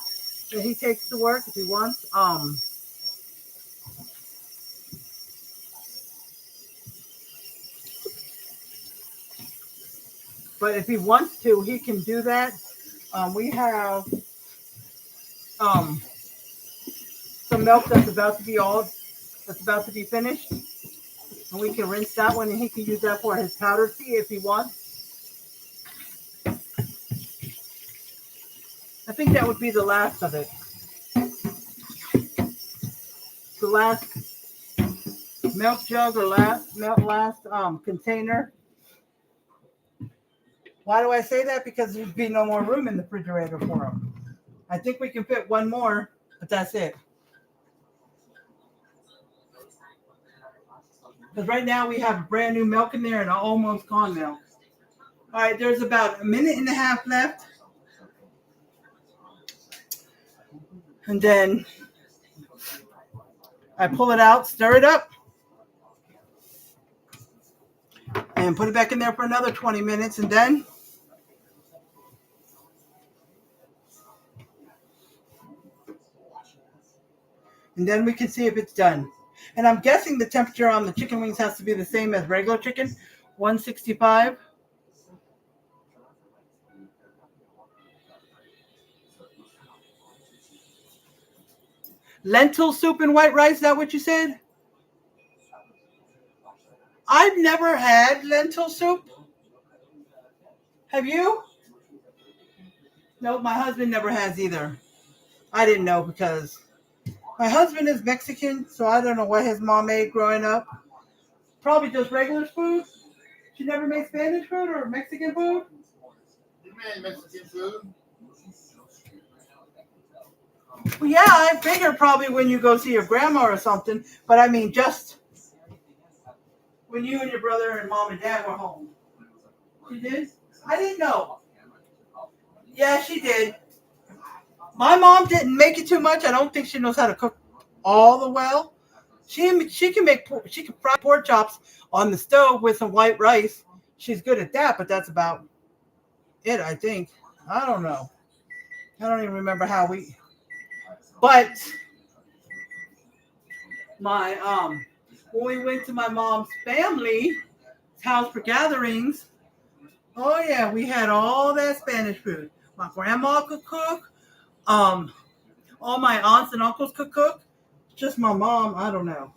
that he takes to work if he wants. But if he wants to, he can do that. We have some milk that's about to be finished, and we can rinse that one, and he can use that for his powdered tea if he wants. I think that would be the last of it. The last milk jug or last container. Why do I say that? Because there'd be no more room in the refrigerator for him. I think we can fit one more, but that's it. Because right now we have brand new milk in there and almost gone milk. All right, there's about a minute and a half left. And then I pull it out, stir it up, and put it back in there for another 20 minutes. And then we can see if it's done. And I'm guessing the temperature on the chicken wings has to be the same as regular chicken, 165. Lentil soup and white rice, is that what you said? I've never had lentil soup. Have you? No, my husband never has either. I didn't know because my husband is Mexican, so I don't know what his mom made growing up. Probably just regular food. She never made Spanish food or Mexican food? You made Mexican food? Well, yeah, I figured probably when you go see your grandma or something, but I mean just when you and your brother and mom and dad were home. She did? I didn't know. Yeah, she did. My mom didn't make it too much. I don't think she knows how to cook all the well. She can fry pork chops on the stove with some white rice. She's good at that, but that's about it, I think. I don't know. I don't even remember how we. But my when we went to my mom's family's house for gatherings, oh yeah, we had all that Spanish food. My grandma could cook. All my aunts and uncles could cook. Just my mom, I don't know.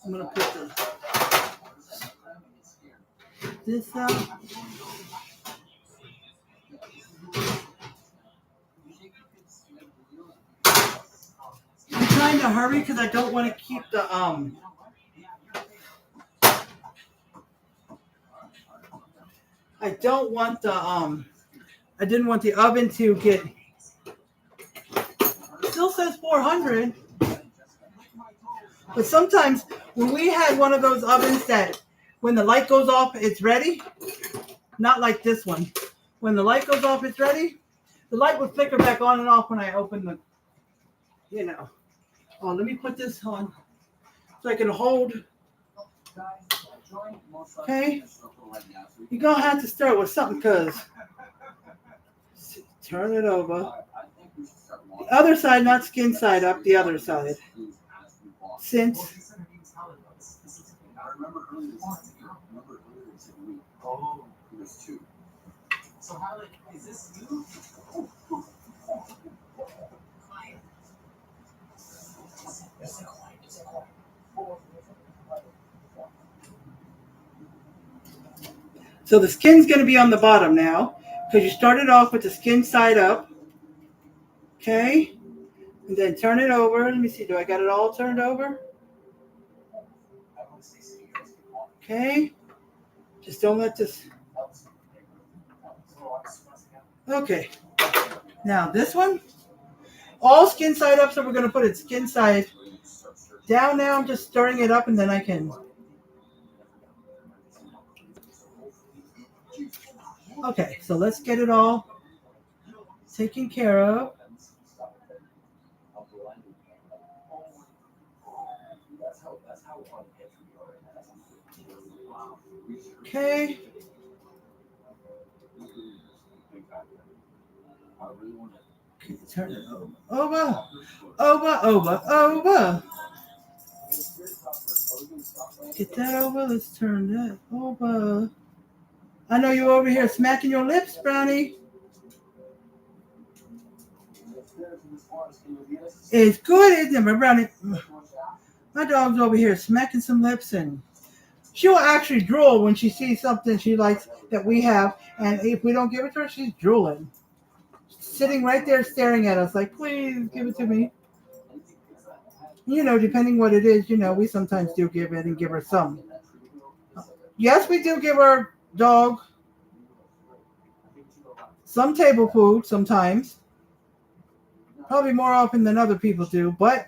I'm gonna put this out. I'm trying to hurry because I don't want to keep the I don't want the I didn't want the oven to get. It still says 400. But sometimes when we had one of those ovens that when the light goes off, it's ready. Not like this one. When the light goes off, it's ready. The light would flicker back on and off when I open the, Oh, let me put this on so I can hold. Okay. You're going to have to start with something because turn it over. The other side, not skin side up, the other side. Since. So how is this you? So the skin's going to be on the bottom now because you started off with the skin side up. Okay. And then turn it over. Let me see. Do I got it all turned over? Okay. Just don't let this. Okay. Now this one. All skin side up. So we're going to put it skin side down now. I'm just stirring it up and then I can. Okay. So let's get it all taken care of. Okay. Turn it over. Over. Get that over. Let's turn that over. I know you're over here smacking your lips, Brownie. It's good, isn't it, Brownie? My dog's over here smacking some lips, and she'll actually drool when she sees something she likes that we have, and if we don't give it to her, she's drooling. Sitting right there staring at us like, please give it to me. You know, depending what it is, you know, we sometimes do give it and give her some. Yes, we do give our dog some table food sometimes. Probably more often than other people do, but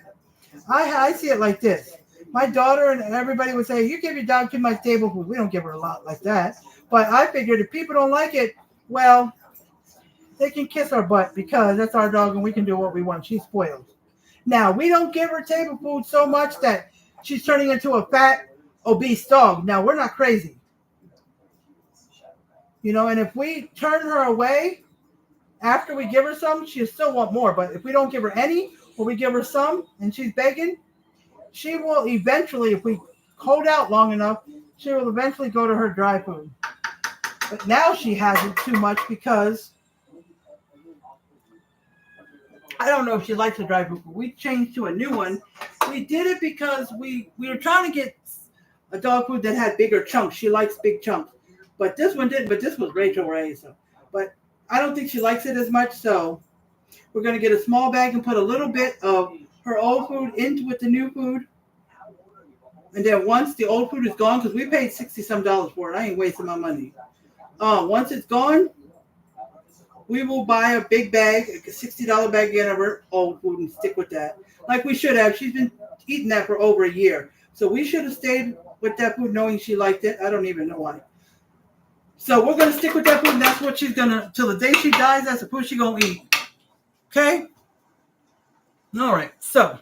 I see it like this. My daughter and everybody would say, you give your dog too much table food. We don't give her a lot like that. But I figured if people don't like it, well, they can kiss our butt because that's our dog and we can do what we want. She's spoiled. Now, we don't give her table food so much that she's turning into a fat, obese dog. Now, we're not crazy. You know, and if we turn her away after we give her some, she'll still want more. But if we don't give her any or we give her some and she's begging, she will eventually, if we hold out long enough, she will eventually go to her dry food. But now she hasn't too much because I don't know if she likes the dry food, but we changed to a new one. We did it because we were trying to get a dog food that had bigger chunks. She likes big chunks. But this one didn't, but this was Rachel Ray. So. But I don't think she likes it as much, so we're going to get a small bag and put a little bit of her old food into with the new food. And then once the old food is gone, because we paid $60-some for it, I ain't wasting my money. Once it's gone, we will buy a big bag, a $60 bag again of her old food and stick with that. Like we should have. She's been eating that for over a year. So we should have stayed with that food knowing she liked it. I don't even know why. So we're going to stick with that food, and that's what she's going to, till the day she dies, that's the food she's going to eat. Okay? All right. So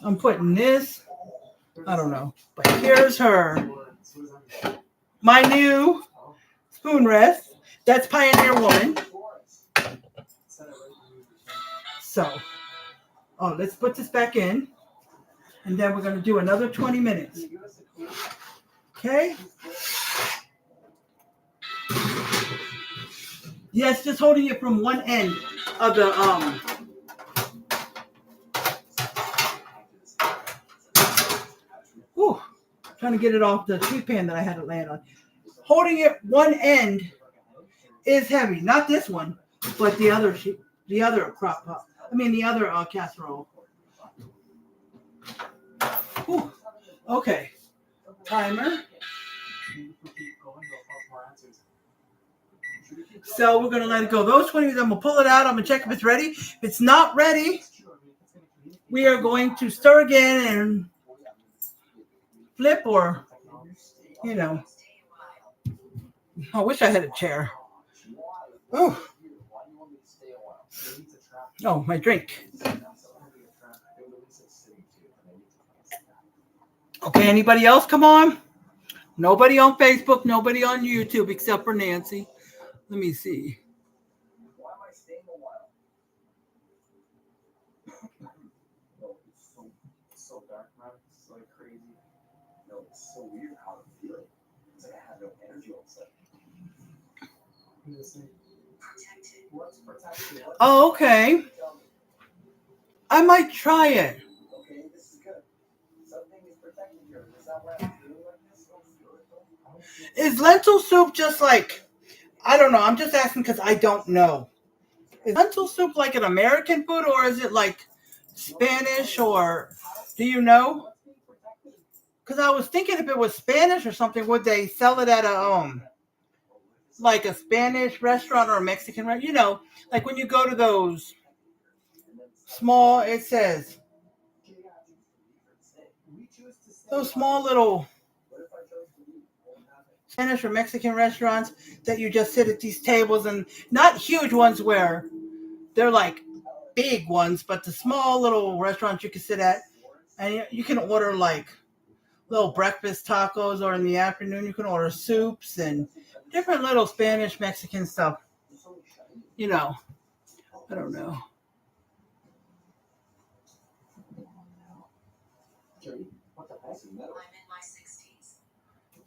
I'm putting this, I don't know, but here's her, my new spoon rest. That's Pioneer Woman. So, let's put this back in, and then we're going to do another 20 minutes. Okay? Yes, just holding it from one end of the trying to get it off the sheet pan that I had it land on. Holding it one end is heavy, not this one, but the other crock pot. I mean the other casserole. Whew. Okay, timer. So we're going to let it go. Those 20 minutes, I'm going to pull it out. I'm going to check if it's ready. If it's not ready, we are going to stir again and flip or, you know. I wish I had a chair. Oh, my drink. Okay, anybody else come on? Nobody on Facebook, nobody on YouTube except for Nancy. Let me see. Why am I staying a while? No, it's so dark, man. It's like crazy. No, it's so weird how I'm feeling. It's like I have no energy all of a sudden. What's protected? Oh, okay. I might try it. Okay, this is good. Something is protected here. Is that why I'm feeling like this? Is lentil soup just like, I don't know. I'm just asking because I don't know. Is lentil soup like an American food or is it like Spanish or do you know? Because I was thinking if it was Spanish or something, would they sell it at a like a Spanish restaurant or a Mexican restaurant? You know, like when you go to those small, it says those small little Spanish or Mexican restaurants that you just sit at these tables and not huge ones where they're like big ones, but the small little restaurants you can sit at, and you can order like little breakfast tacos, or in the afternoon you can order soups and different little Spanish, Mexican stuff. You know, I don't know.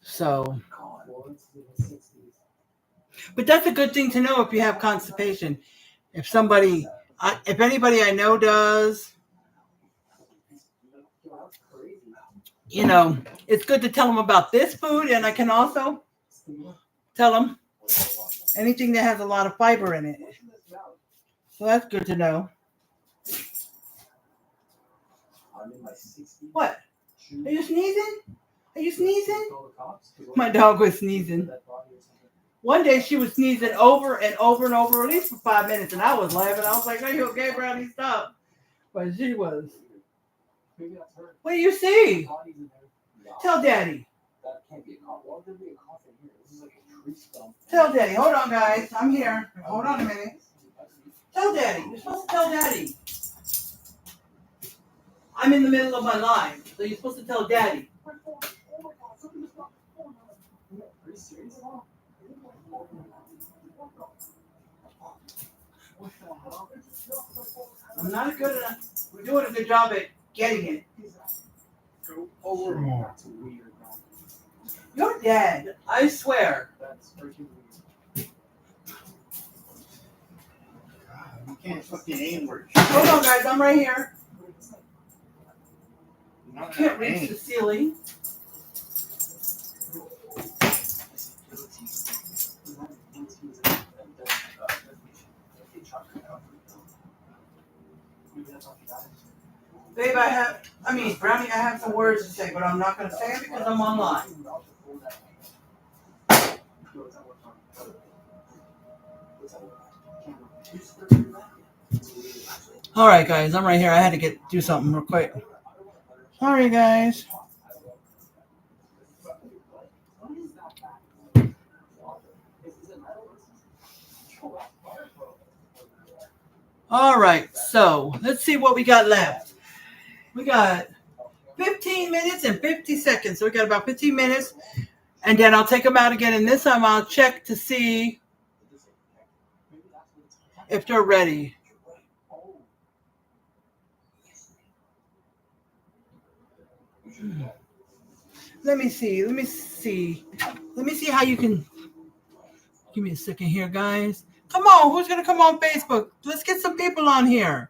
So, but that's a good thing to know if you have constipation. If anybody I know does, you know, it's good to tell them about this food, and I can also tell them anything that has a lot of fiber in it. So that's good to know. What? Are you sneezing? Are you sneezing? My dog was sneezing. One day she was sneezing over and over and over, at least for 5 minutes, and I was laughing. I was like, "Are you okay, Brownie? Stop." But she was. What do you see? Tell Daddy. Tell Daddy. Hold on, guys. I'm here. Hold on a minute. Tell Daddy. You're supposed to tell Daddy. I'm in the middle of my live, so you're supposed to tell Daddy. I'm not good enough. We're doing a good job at getting it. Go over more. You're dead. I swear. You can't fucking aim where Hold on, guys. I'm right here. I Can't reach the ceiling. Babe, Brownie, I have some words to say, but I'm not going to say them because I'm online. All right, guys, I'm right here. I had to do something real quick. Sorry, guys. All right, so let's see what we got left. We got 15 minutes and 50 seconds. So we got about 15 minutes, and then I'll take them out again. And this time I'll check to see if they're ready. Let me see how you can. Give me a second here, guys. Come on, who's going to come on Facebook? Let's get some people on here.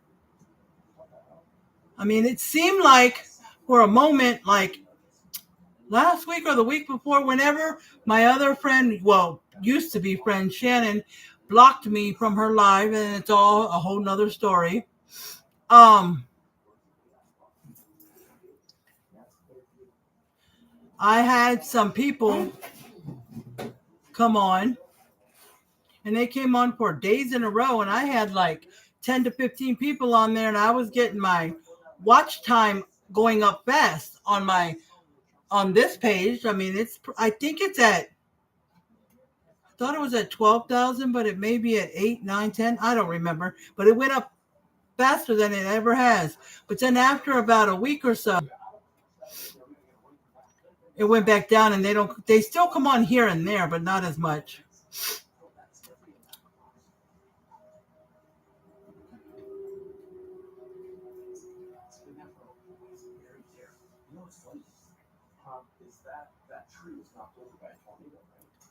I mean, it seemed like for a moment, like last week or the week before, whenever my other friend, well, used to be friend Shannon, blocked me from her live, and it's all a whole nother story. I had some people come on, and they came on for days in a row, and I had like 10 to 15 people on there, and I was getting my watch time going up fast on this page. I mean, I think it's I thought it was at 12,000, but it may be at 8, 9, 10. I don't remember, but it went up faster than it ever has. But then after about a week or so, it went back down, and they still come on here and there, but not as much.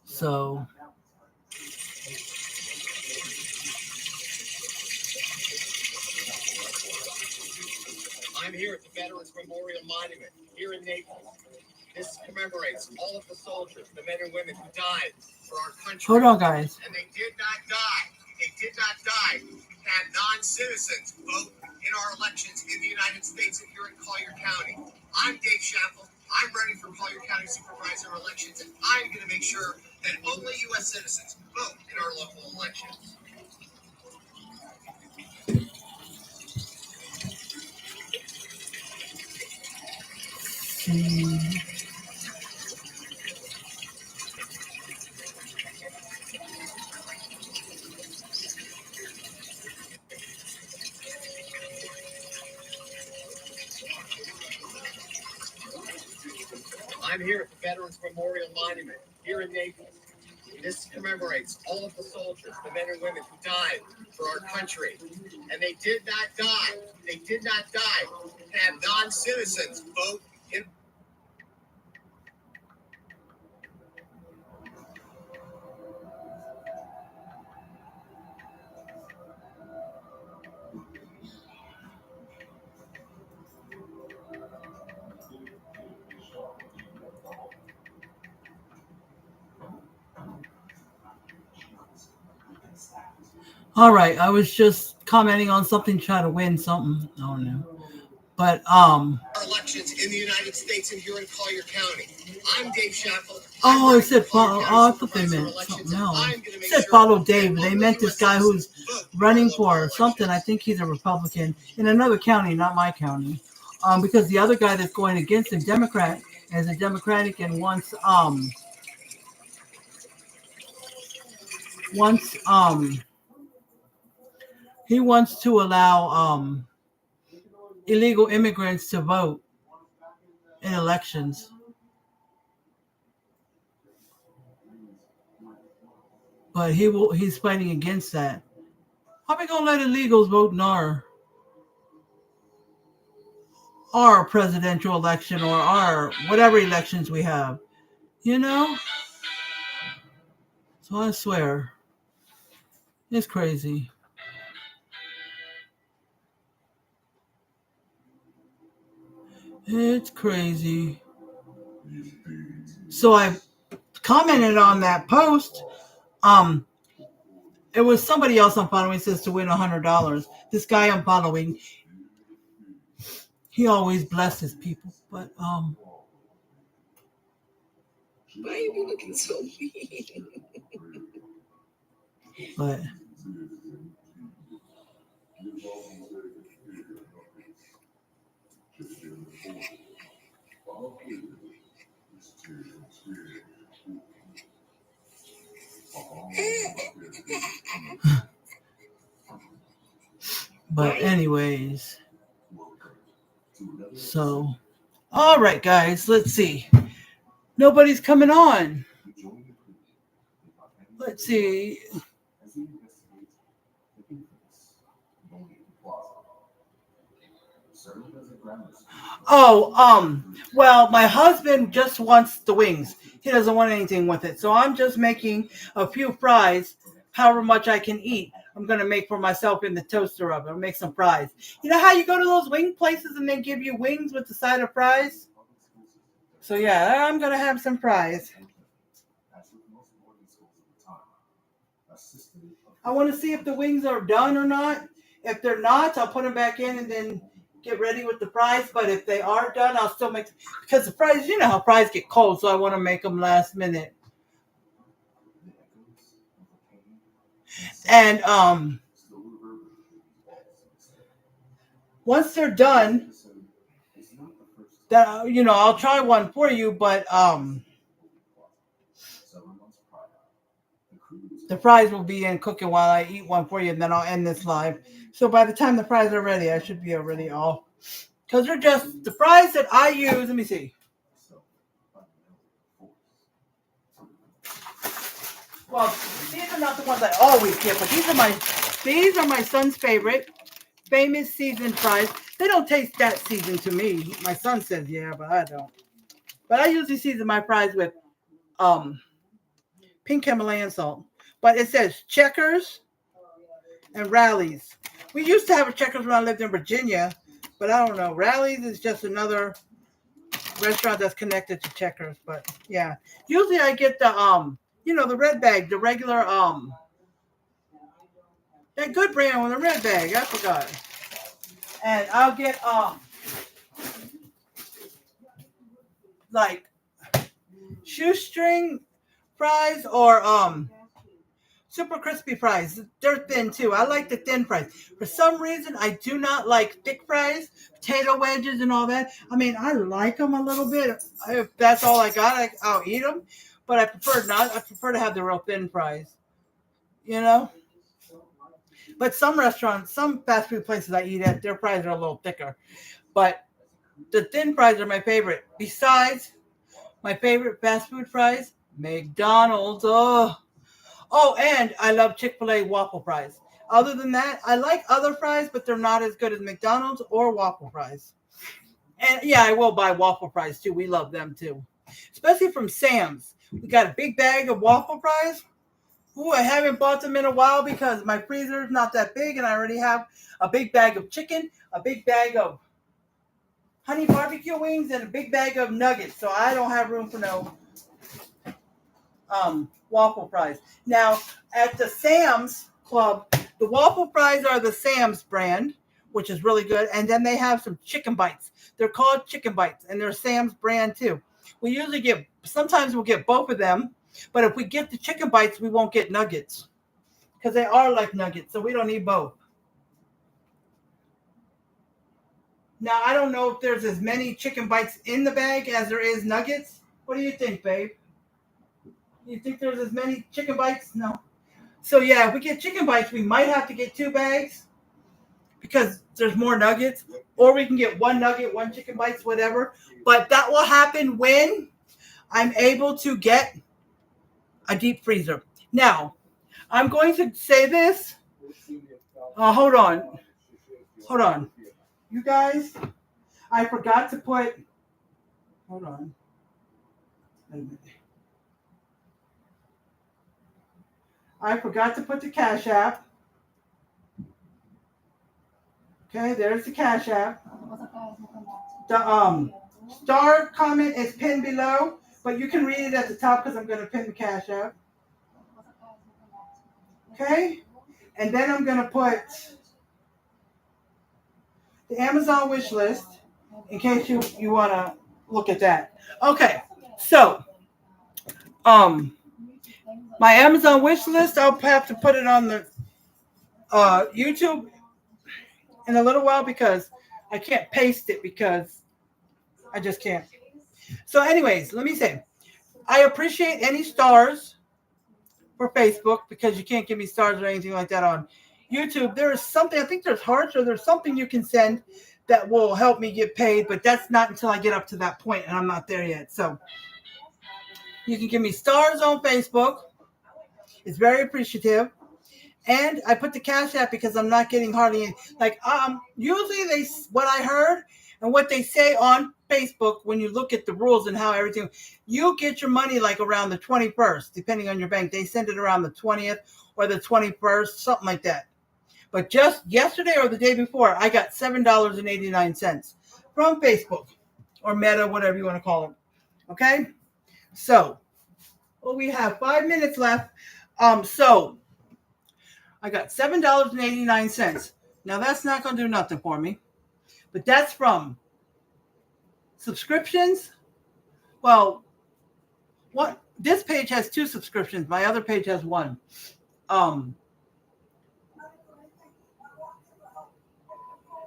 So I'm here at the Veterans Memorial Monument here in Naples. This commemorates all of the soldiers, the men and women who died for our country. Hold on, guys. And they did not die. They did not die. Had non-citizens vote in our elections in the United States and here in Collier County. I'm Dave Schaffel. I'm running for Collier County Supervisor elections, and I'm going to make sure that only U.S. citizens vote in our local elections. I'm here at the Veterans Memorial Monument here in Naples. This commemorates all of the soldiers, the men and women who died for our country. And they did not die. They did not die to have non-citizens vote in. All right, I was just commenting on something, trying to win something. I don't know. But Our elections in the United States and here in Collier County. I'm Dave Shackle. I said follow. Oh, I thought they meant something else. It said follow Dave. They meant this guy who's running for something. I think he's a Republican in another county, not my county. Because the other guy that's going against him, Democrat, is a Democratic and wants he wants to allow illegal immigrants to vote in elections. But he's fighting against that. How are we gonna let illegals vote in our presidential election or our whatever elections we have? You know? So I swear. It's crazy. It's crazy. So I commented on that post. It was somebody else I'm following. Says to win $100. This guy I'm following, he always blesses people. But why are you looking so mean? But but anyways, so all right, guys, let's see. Nobody's coming on. Let's see. Oh, well, my husband just wants the wings. He doesn't want anything with it. So I'm just making a few fries, however much I can eat. I'm going to make for myself in the toaster oven. I'll make some fries. You know how you go to those wing places and they give you wings with the side of fries? So yeah, I'm going to have some fries. I want to see if the wings are done or not. If they're not, I'll put them back in and then get ready with the fries. But if they are done, I'll still make, because the fries, you know how fries get cold, so I want to make them last minute. And once they're done, that I'll try one for you, but the fries will be in cooking while I eat one for you, and then I'll end this live. So by the time the fries are ready, I should be already off. Because they're just the fries that I use. Let me see. Well, these are not the ones I always get, but these are my son's favorite, famous seasoned fries. They don't taste that seasoned to me. My son says, yeah, but I don't. But I usually season my fries with pink Himalayan salt. But it says Checkers and Rallies. We used to have a Checkers when I lived in Virginia, but I don't know. Rallies is just another restaurant that's connected to Checkers. But yeah, usually I get the the red bag, the regular that good brand with the red bag. I forgot. And I'll get like shoestring fries or super crispy fries. They're thin too. I like the thin fries. For some reason, I do not like thick fries, potato wedges and all that. I mean, I like them a little bit. If that's all I got, I'll eat them. But I prefer not. I prefer to have the real thin fries. But some restaurants, some fast food places I eat at, their fries are a little thicker. But the thin fries are my favorite. Besides, My favorite fast food fries, McDonald's. Oh, and I love Chick-fil-A waffle fries. Other than that, I like other fries, but they're not as good as McDonald's or waffle fries. And yeah, I will buy waffle fries too. We love them too, especially from Sam's. We got a big bag of waffle fries. Ooh, I haven't bought them in a while because my freezer is not that big, and I already have a big bag of chicken, a big bag of honey barbecue wings, and a big bag of nuggets. So I don't have room for no waffle fries. Now, at the Sam's Club, the waffle fries are the Sam's brand, which is really good. And then they have some chicken bites. They're called chicken bites, and they're Sam's brand too. Sometimes we'll get both of them, but if we get the chicken bites, we won't get nuggets because they are like nuggets, so we don't need both. Now, I don't know if there's as many chicken bites in the bag as there is nuggets. What do you think, babe? You think there's as many chicken bites? No. So, yeah, if we get chicken bites, we might have to get 2 bags because there's more nuggets. Or we can get 1 nugget, 1 chicken bites, whatever. But that will happen when I'm able to get a deep freezer. Now, I'm going to say this. Hold on. You guys, I forgot to put. Hold on. Wait a minute. I forgot to put the Cash App. Okay, there's the Cash App. The star comment is pinned below, but you can read it at the top because I'm going to pin the Cash App. Okay, and then I'm going to put the Amazon wish list in case you want to look at that. Okay, so my Amazon wish list, I'll have to put it on the YouTube in a little while because I can't paste it because I just can't. So anyways, let me say, I appreciate any stars for Facebook because you can't give me stars or anything like that on YouTube. There is something, I think there's hearts or there's something you can send that will help me get paid, but that's not until I get up to that point, and I'm not there yet. So you can give me stars on Facebook. It's very appreciative. And I put the Cash App because I'm not getting hardly any. Like, usually what I heard and what they say on Facebook when you look at the rules and how everything, you get your money like around the 21st, depending on your bank. They send it around the 20th or the 21st, something like that. But just yesterday or the day before, I got $7.89 from Facebook or Meta, whatever you want to call it. Okay? So, we have 5 minutes left. So I got $7.89. Now that's not going to do nothing for me, but that's from subscriptions. Well, this page has 2 subscriptions. My other page has 1.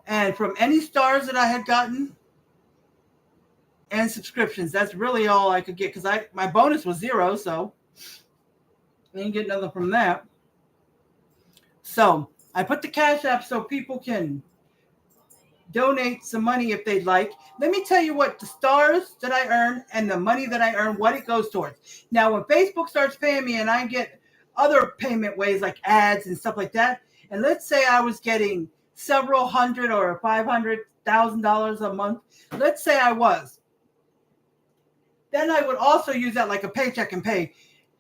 And from any stars that I had gotten and subscriptions, that's really all I could get because my bonus was 0, so I didn't get nothing from that. So I put the Cash App so people can donate some money if they'd like. Let me tell you what the stars that I earn and the money that I earn, what it goes towards. Now, when Facebook starts paying me and I get other payment ways like ads and stuff like that, and let's say I was getting several hundred or $500,000 a month, let's say I was, then I would also use that like a paycheck and pay,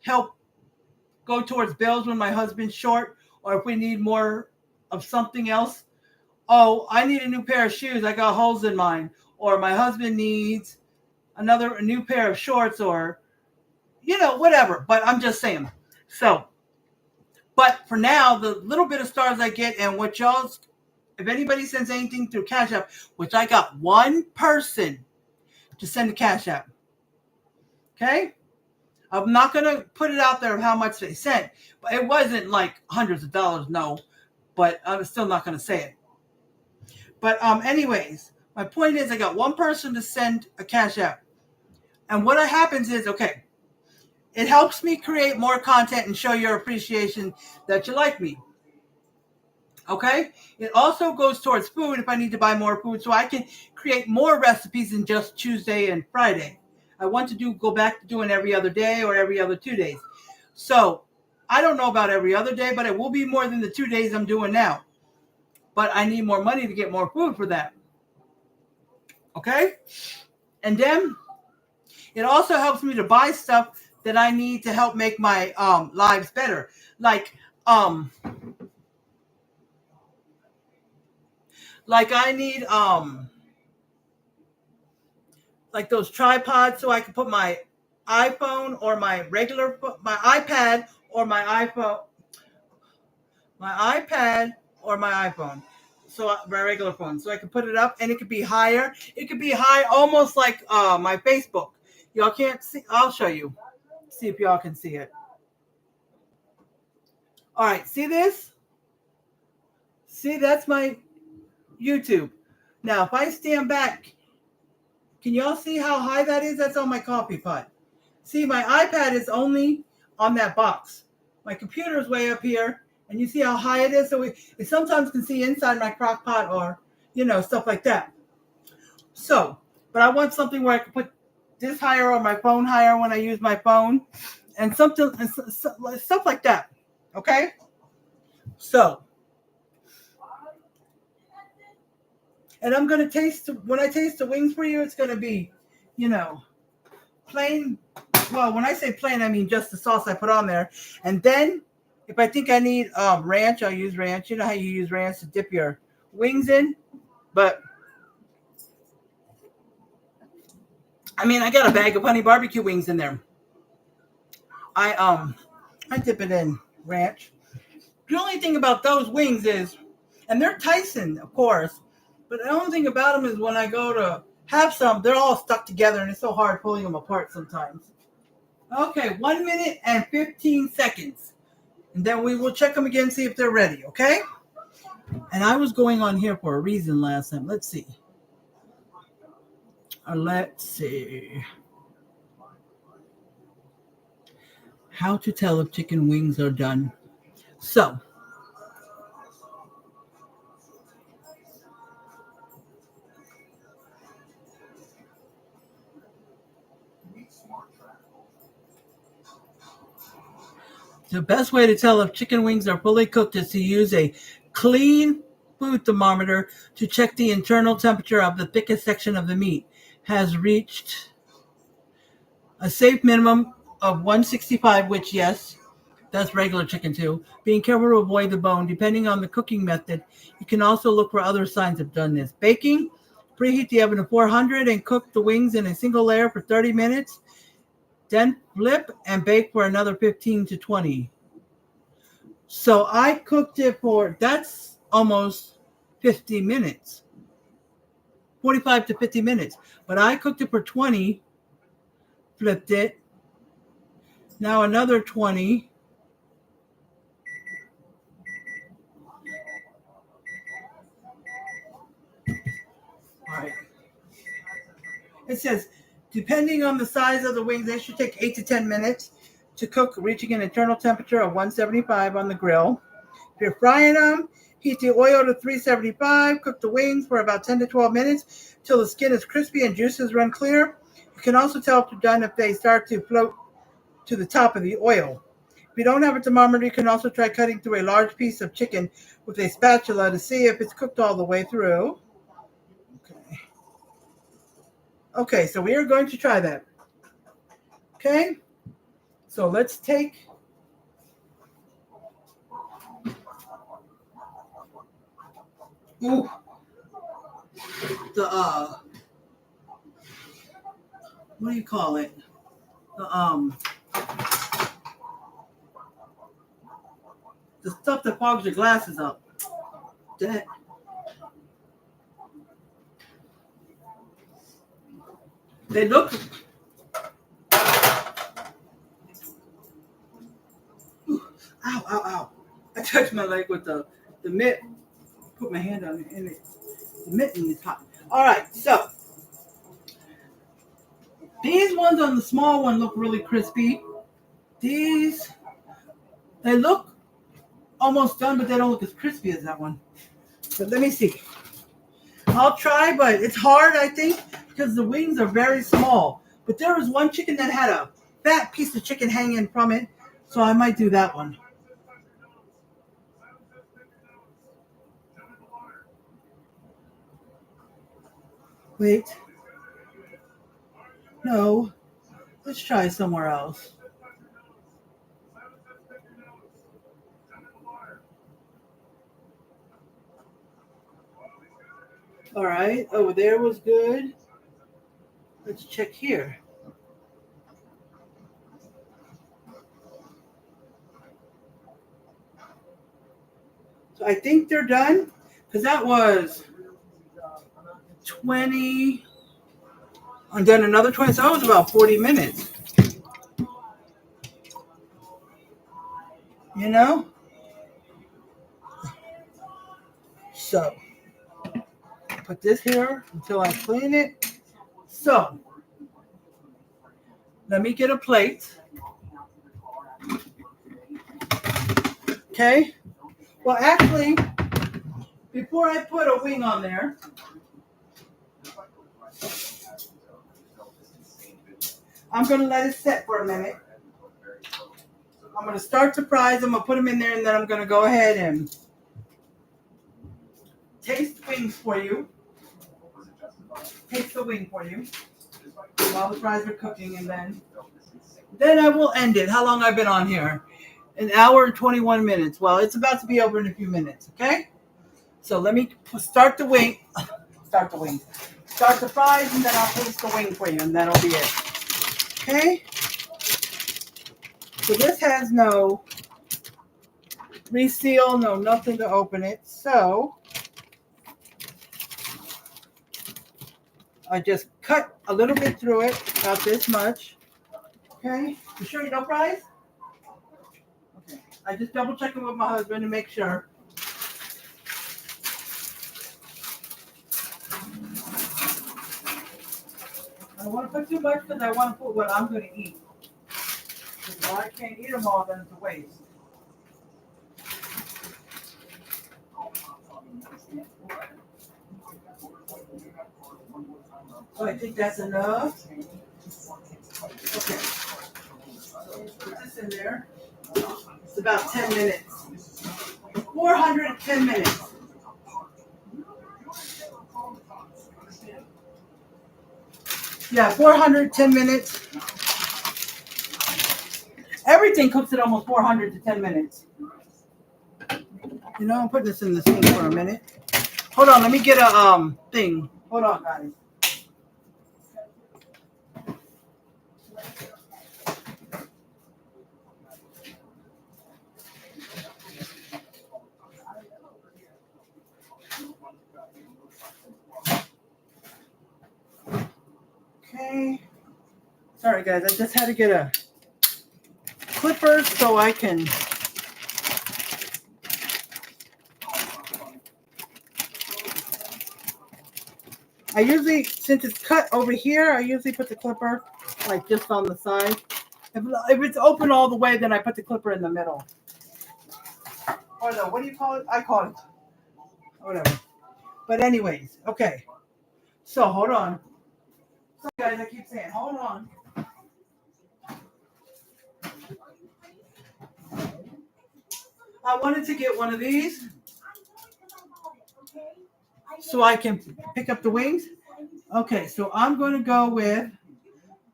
help go towards bills when my husband's short, or if we need more of something else. Oh, I need a new pair of shoes. I got holes in mine. Or my husband needs a new pair of shorts or, whatever. But I'm just saying. So, but for now, the little bit of stars I get and what y'all's, if anybody sends anything through Cash App, which I got 1 person to send a Cash App. Okay? I'm not going to put it out there of how much they sent, but it wasn't like hundreds of dollars, no. But I'm still not going to say it. But anyways, my point is I got 1 person to send a Cash App. And what happens is, okay, it helps me create more content and show your appreciation that you like me. Okay? It also goes towards food if I need to buy more food so I can create more recipes than just Tuesday and Friday. I want to go back to doing every other day or every other 2 days. So I don't know about every other day, but it will be more than the 2 days I'm doing now. But I need more money to get more food for that. Okay? And then it also helps me to buy stuff that I need to help make my lives better. Like I need like those tripods so I can put my iPhone or my iPad or my iPhone. So my regular phone. So I can put it up and it could be higher. It could be high almost like my Facebook. Y'all can't see. I'll show you. See if y'all can see it. All right, see this? See, that's my YouTube. Now, if I stand back, can y'all see how high that is? That's on my coffee pot. See, my iPad is only on that box. My computer is way up here, and you see how high it is? So it sometimes can see inside my crock pot or, stuff like that. So, but I want something where I can put this higher or my phone higher when I use my phone and stuff like that. Okay? So, and I'm going to when I taste the wings for you, it's going to be, plain. Well, when I say plain, I mean just the sauce I put on there. And then if I think I need ranch, I'll use ranch. You know how you use ranch to dip your wings in? But, I got a bag of honey barbecue wings in there. I dip it in ranch. The only thing about those wings is, and they're Tyson, of course, but the only thing about them is when I go to have some, they're all stuck together, and it's so hard pulling them apart sometimes. Okay, 1 minute and 15 seconds. And then we will check them again, see if they're ready, okay? And I was going on here for a reason last time. Let's see. How to tell if chicken wings are done. So, the best way to tell if chicken wings are fully cooked is to use a clean food thermometer to check the internal temperature of the thickest section of the meat has reached a safe minimum of 165, which, yes, that's regular chicken too. Being careful to avoid the bone. Depending on the cooking method, you can also look for other signs of doneness. Baking, preheat the oven to 400 and cook the wings in a single layer for 30 minutes. Then flip and bake for another 15 to 20. So I cooked it that's almost 50 minutes. 45 to 50 minutes. But I cooked it for 20, flipped it. Now another 20. All right. It says, depending on the size of the wings, they should take 8 to 10 minutes to cook, reaching an internal temperature of 175 on the grill. If you're frying them, heat the oil to 375. Cook the wings for about 10 to 12 minutes till the skin is crispy and juices run clear. You can also tell if they're done if they start to float to the top of the oil. If you don't have a thermometer, you can also try cutting through a large piece of chicken with a spatula to see if it's cooked all the way through. Okay, so we are going to try that. Okay, so let's take the what do you call it? The stuff that fogs your glasses up. That. They look. Ooh, ow, ow, ow. I touched my leg with the mitt. Put my hand on it and the mitten is hot. All right, so these ones on the small one look really crispy. These, they look almost done, but they don't look as crispy as that one. But let me see. I'll try, but it's hard, I think, because the wings are very small. But there was one chicken that had a fat piece of chicken hanging from it, so I might do that one. Wait. No. Let's try somewhere else. All right. Over there was good. Let's check here. So I think they're done because that was 20 and then another 20. So that was about 40 minutes. You know? So put this here until I clean it. So let me get a plate. Okay. Well, actually, before I put a wing on there, I'm going to let it set for a minute. I'm going to start the fries. I'm going to put them in there, and then I'm going to go ahead and taste the wings for you. Taste the wing for you while the fries are cooking, and then I will end it. How long I've been on here? An hour and 21 minutes. Well, it's about to be over in a few minutes, okay? So let me start the wing. Start the wing. Start the fries, and then I'll taste the wing for you, and that'll be it. Okay? So this has no reseal, no nothing to open it. So I just cut a little bit through it, about this much. Okay? You sure you don't fries? Okay. I just double checking with my husband to make sure. I don't want to put too much because I want to put what I'm going to eat. If I can't eat them all, then it's a waste. So I think that's enough. Okay. So put this in there. It's about 10 minutes. 410 minutes. Yeah, 410 minutes. Everything cooks at almost 400 to 10 minutes. You know, I'm putting this in the sink for a minute. Hold on, let me get a thing. Hold on, guys. Okay. Sorry, guys. I just had to get a clipper so I can. I usually, since it's cut over here, I usually put the clipper like just on the side. If it's open all the way, then I put the clipper in the middle. Or no, what do you call it? I call it whatever. But anyways, okay. So hold on. So guys, I keep saying, hold on. I wanted to get one of these so I can pick up the wings. Okay, so I'm going to go with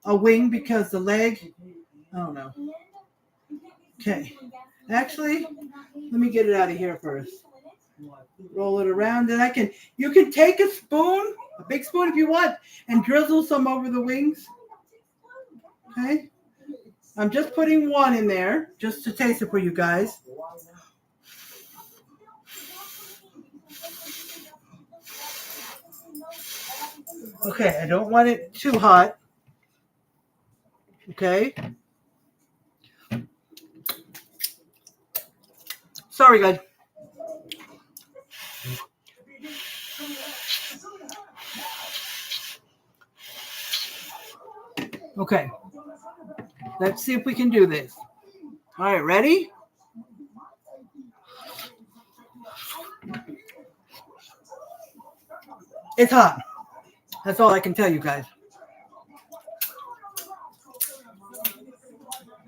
a wing because the leg, I don't know. Okay, actually, let me get it out of here first. Roll it around, and you can take a spoon, a big spoon if you want, and drizzle some over the wings. Okay, I'm just putting one in there just to taste it for you guys. Okay, I don't want it too hot. Okay. Sorry, guys. Okay. Let's see if we can do this. All right, ready? It's hot. That's all I can tell you guys.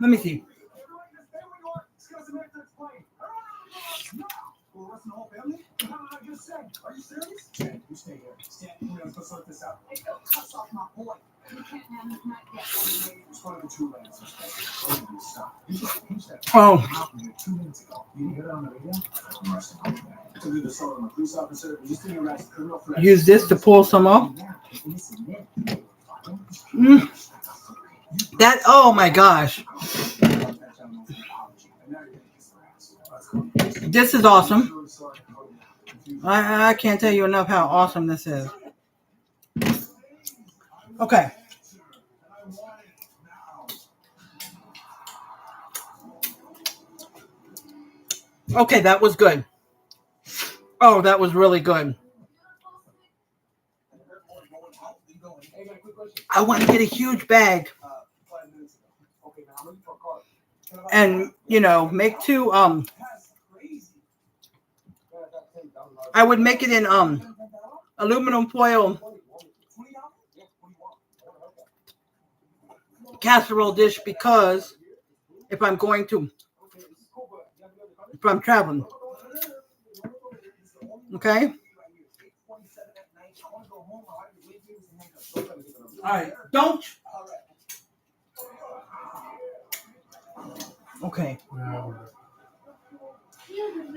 Let me see. Oh, use this to pull some up. That, oh my gosh. This is awesome. I can't tell you enough how awesome this is. Okay. Okay, that was good. Oh, that was really good. I want to get a huge bag. And, you know, make two, I would make it in, aluminum foil casserole dish because if I'm traveling. Okay? All right. Don't. Okay.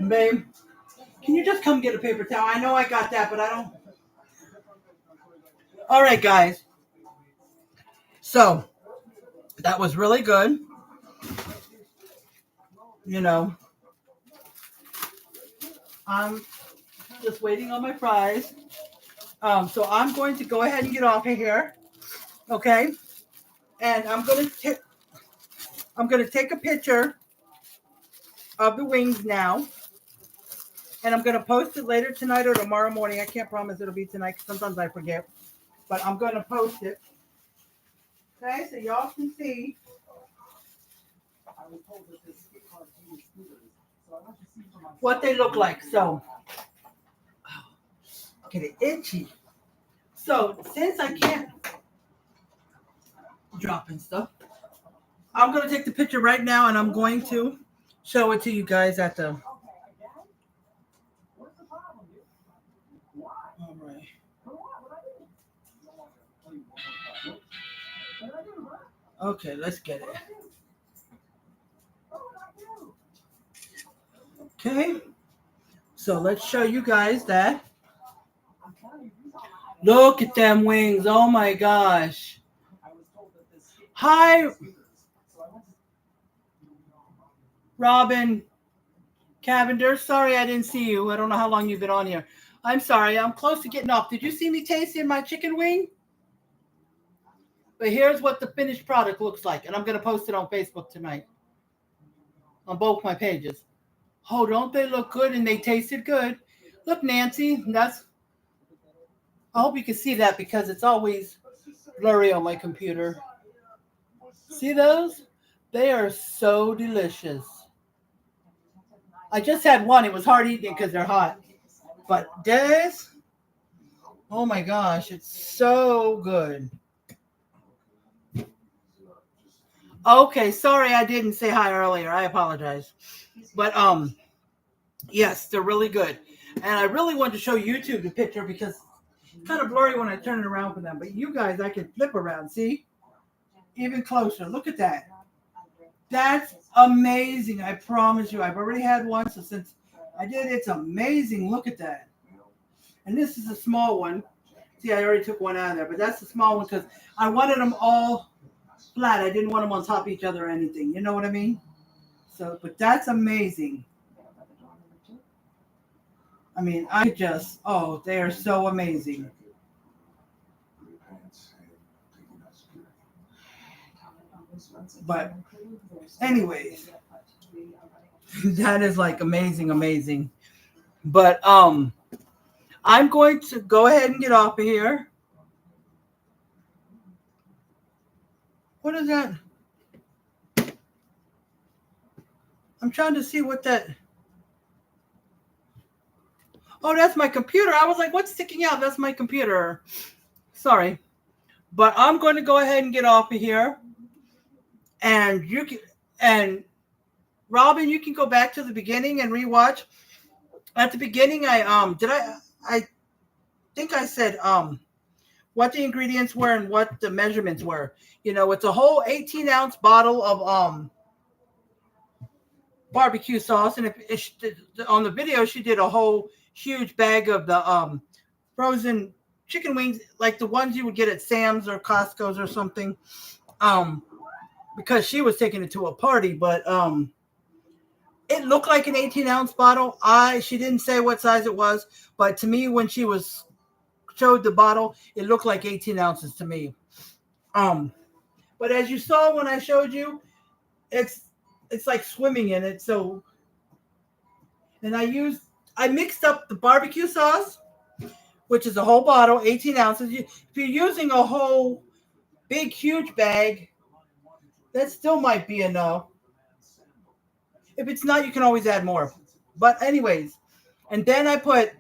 Babe, can you just come get a paper towel? I know I got that, but I don't. All right, guys. So, that was really good. You know, I'm just waiting on my fries. So I'm going to go ahead and get off of here. Okay? And I'm going to take a picture of the wings now. And I'm going to post it later tonight or tomorrow morning. I can't promise it'll be tonight because sometimes I forget. But I'm going to post it. Okay, so y'all can see. What they look like. So, get it itchy. So, since I can't drop and stuff, I'm going to take the picture right now and I'm going to show it to you guys at the. All right. Okay, let's get it. Okay, so let's show you guys that. Look at them wings. Oh my gosh. Hi, Robin Cavender. Sorry I didn't see you. I don't know how long you've been on here. I'm sorry. I'm close to getting off. Did you see me tasting my chicken wing? But here's what the finished product looks like. And I'm going to post it on Facebook tonight. On both my pages. Oh, don't they look good? And they tasted good. Look, Nancy, I hope you can see that because it's always blurry on my computer. See those? They are so delicious. I just had one. It was hard eating because they're hot. But this, oh my gosh, it's so good. Okay, sorry I didn't say hi earlier. I apologize. But yes, they're really good. And I really wanted to show YouTube the picture because it's kind of blurry when I turn it around for them. But you guys, I can flip around. See? Even closer. Look at that. That's amazing. I promise you. I've already had one. So since I did, it's amazing. Look at that. And this is a small one. See, I already took one out of there. But that's the small one because I wanted them all flat. I didn't want them on top of each other or anything. You know what I mean? So, but that's amazing. I mean, they are so amazing. But anyways, that is like amazing. But I'm going to go ahead and get off of here. What is that? I'm trying to see what that. Oh, that's my computer. I was like, what's sticking out? That's my computer. Sorry. But I'm going to go ahead and get off of here. And And Robin, you can go back to the beginning and rewatch. At the beginning, I think I said what the ingredients were and what the measurements were. You know, it's a whole 18-ounce bottle of barbecue sauce, and on the video she did a whole huge bag of the frozen chicken wings, like the ones you would get at Sam's or Costco's or something, because she was taking it to a party. But it looked like an 18-ounce bottle. She didn't say what size it was, but to me, when she showed the bottle, it looked like 18 ounces to me. But as you saw when I showed you, it's like swimming in it. So, and I mixed up the barbecue sauce, which is a whole bottle, 18 ounces. If you're using a whole big, huge bag, that still might be enough. If it's not, you can always add more. But anyways, and then I put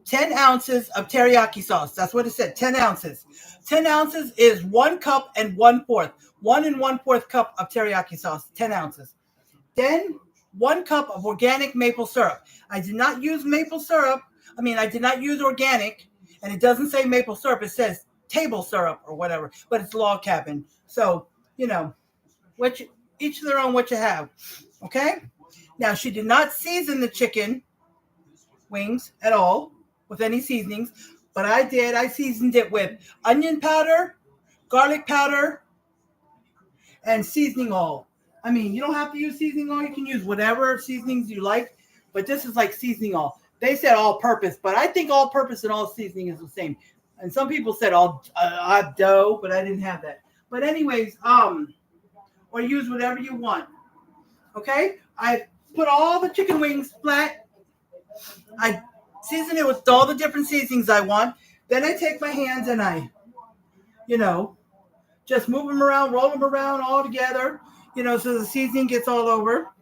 10 ounces of teriyaki sauce. That's what it said, 10 ounces. 10 ounces is 1 cup and 1/4. 1 1/4 cup of teriyaki sauce, 10 ounces. Then 1 cup of organic maple syrup. I did not use maple syrup. I did not use organic, and it doesn't say maple syrup. It says table syrup or whatever, but it's log cabin. So, you know, each their own what you have. Okay? Now, she did not season the chicken wings at all with any seasonings, but I did. I seasoned it with onion powder, garlic powder, and seasoning oil. You don't have to use seasoning oil. You can use whatever seasonings you like, but this is like seasoning oil. They said all-purpose, but I think all-purpose and all seasoning is the same. And some people said all dough, but I didn't have that. But anyways, or use whatever you want. Okay? I put all the chicken wings flat. I season it with all the different seasonings I want. Then I take my hands and I, just move them around, roll them around all together, so the seasoning gets all over.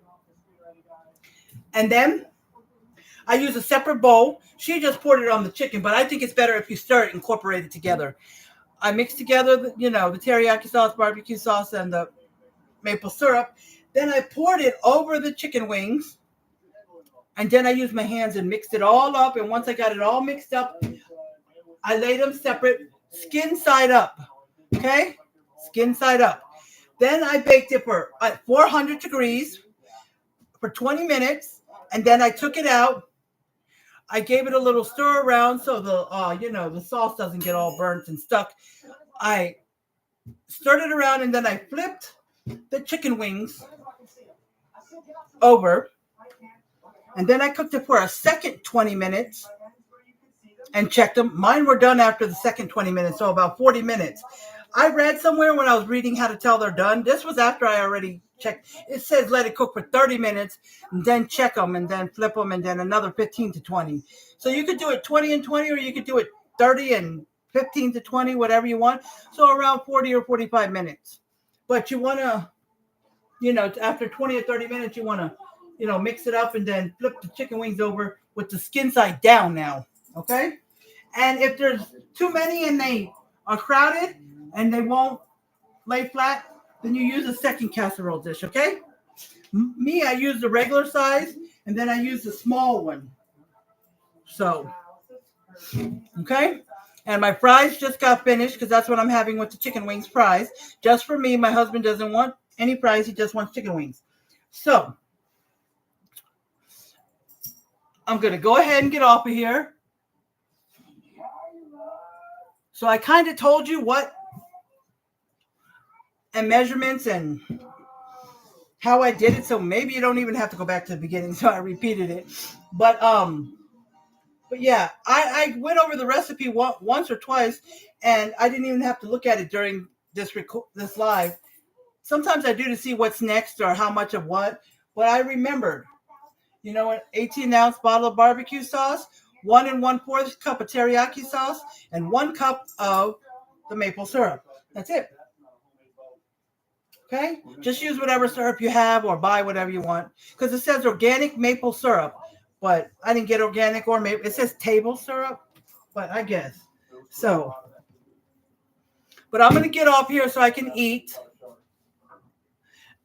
And then I use a separate bowl. She just poured it on the chicken, but I think it's better if you stir it, incorporate it together. I mix together, the teriyaki sauce, barbecue sauce, and the maple syrup. Then I poured it over the chicken wings. And then I used my hands and mixed it all up. And once I got it all mixed up, I laid them separate, skin side up. Okay? Skin side up. Then I baked it for 400 degrees for 20 minutes. And then I took it out. I gave it a little stir around so the sauce doesn't get all burnt and stuck. I stirred it around, and then I flipped the chicken wings over. And then I cooked it for a second 20 minutes and checked them. Mine were done after the second 20 minutes, so about 40 minutes. I read somewhere when I was reading how to tell they're done. This was after I already checked. It says let it cook for 30 minutes, and then check them, and then flip them, and then another 15 to 20. So you could do it 20 and 20, or you could do it 30 and 15 to 20, whatever you want. So around 40 or 45 minutes. But you want to, after 20 or 30 minutes, you want to, mix it up and then flip the chicken wings over with the skin side down now. Okay? And if there's too many and they are crowded and they won't lay flat, then you use a second casserole dish. Okay? Me, I use the regular size, and then I use the small one. So, okay? And my fries just got finished because that's what I'm having with the chicken wings, fries. Just for me. My husband doesn't want any fries. He just wants chicken wings. So, I'm going to go ahead and get off of here. So I kind of told you what and measurements and how I did it. So maybe you don't even have to go back to the beginning. So I repeated it. But yeah, I went over the recipe once or twice, and I didn't even have to look at it during this live. Sometimes I do to see what's next or how much of what. But I remembered, an 18-ounce bottle of barbecue sauce, 1 1/4 cup of teriyaki sauce, and 1 cup of the maple syrup. That's it. Okay? Just use whatever syrup you have or buy whatever you want. Because it says organic maple syrup. But I didn't get organic or maple. It says table syrup. But I guess. So. But I'm going to get off here so I can eat.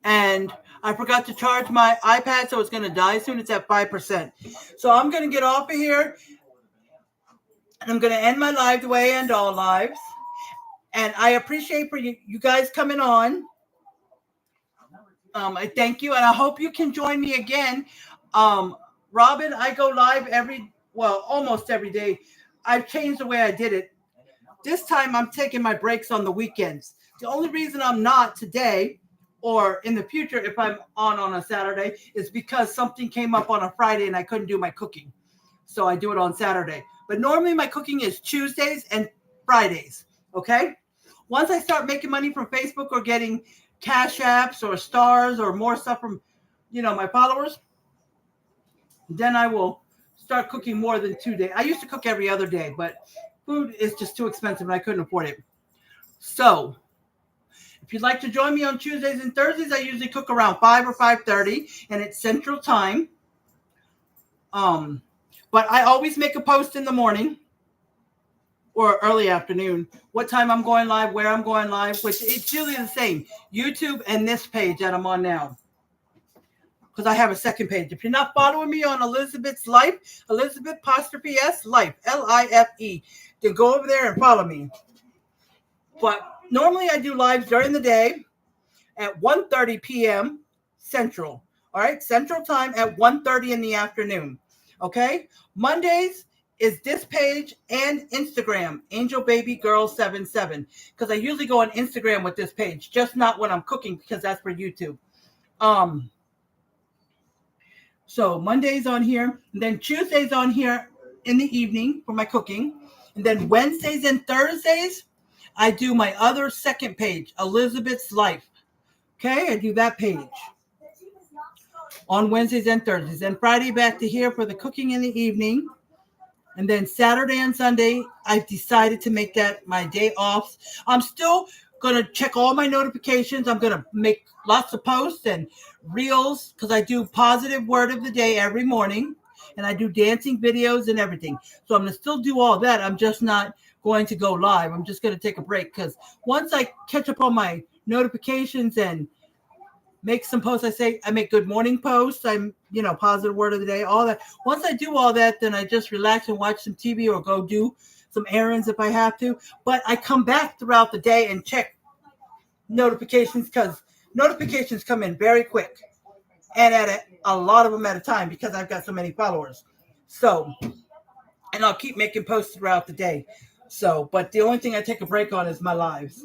And I forgot to charge my iPad, so it's going to die soon. It's at 5%. So I'm going to get off of here, and I'm going to end my live the way I end all lives. And I appreciate for you guys coming on. I thank you, and I hope you can join me again. Robin, I go live almost every day. I've changed the way I did it. This time I'm taking my breaks on the weekends. The only reason I'm not today or in the future if I'm on a Saturday is because something came up on a Friday and I couldn't do my cooking. So I do it on Saturday. But normally my cooking is Tuesdays and Fridays, okay? Once I start making money from Facebook or getting cash apps or stars or more stuff from, my followers, then I will start cooking more than 2 days. I used to cook every other day, but food is just too expensive and I couldn't afford it. So if you'd like to join me on Tuesdays and Thursdays, I usually cook around 5 or 5:30 and it's Central Time. But I always make a post in the morning or early afternoon, what time I'm going live, where I'm going live, which it's usually the same, YouTube and this page that I'm on now. Because I have a second page. If you're not following me on Elizabeth's Life, Elizabeth_S Life, LIFE, then go over there and follow me. But normally I do lives during the day at 1:30 p.m. Central. All right, Central Time at 1:30 in the afternoon. Okay, Mondays is this page and Instagram, Angel Baby Girl 77, because I usually go on Instagram with this page, just not when I'm cooking because that's for YouTube. So Monday's on here, and then Tuesday's on here in the evening for my cooking, and then Wednesdays and Thursdays I do my other second page, Elizabeth's Life. Okay, I do that page on Wednesdays and Thursdays, and Friday back to here for the cooking in the evening. And then Saturday and Sunday, I've decided to make that my day off. I'm still going to check all my notifications. I'm going to make lots of posts and reels because I do positive word of the day every morning. And I do dancing videos and everything. So I'm going to still do all that. I'm just not going to go live. I'm just going to take a break because once I catch up on my notifications and make some posts, I make good morning posts. I'm, positive word of the day, all that. Once I do all that, then I just relax and watch some TV or go do some errands if I have to. But I come back throughout the day and check notifications because notifications come in very quick and at a lot of them at a time because I've got so many followers. So, and I'll keep making posts throughout the day. So, but the only thing I take a break on is my lives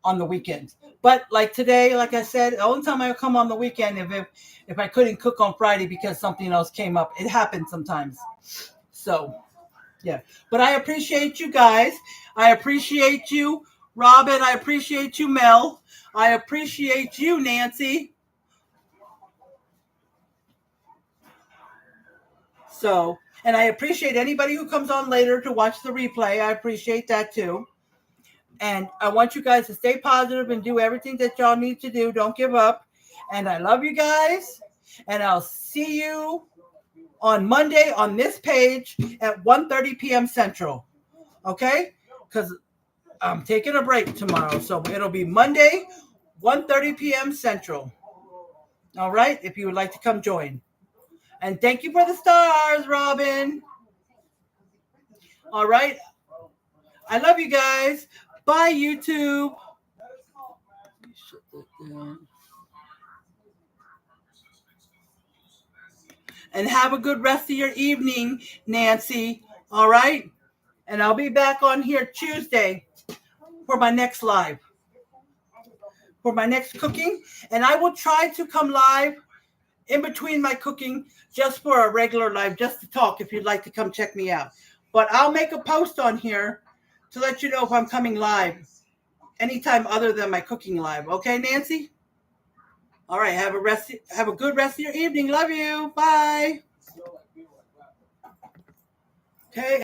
on the weekends. But like today, like I said, the only time I come on the weekend if I couldn't cook on Friday because something else came up. It happens sometimes. So, yeah. But I appreciate you guys. I appreciate you, Robin. I appreciate you, Mel. I appreciate you, Nancy. So, and I appreciate anybody who comes on later to watch the replay. I appreciate that too. And I want you guys to stay positive and do everything that y'all need to do. Don't give up. And I love you guys. And I'll see you on Monday on this page at 1:30 p.m. Central. Okay? Because I'm taking a break tomorrow. So it'll be Monday, 1:30 p.m. Central. All right? If you would like to come join. And thank you for the stars, Robin. All right? I love you guys. Bye, YouTube. Let me shut that down. And have a good rest of your evening, Nancy. All right? And I'll be back on here Tuesday for my next live. For my next cooking. And I will try to come live in between my cooking just for a regular live, just to talk if you'd like to come check me out. But I'll make a post on here to let you know if I'm coming live anytime other than my cooking live. Okay, Nancy? All right. Have a good rest of your evening. Love you. Bye. Okay.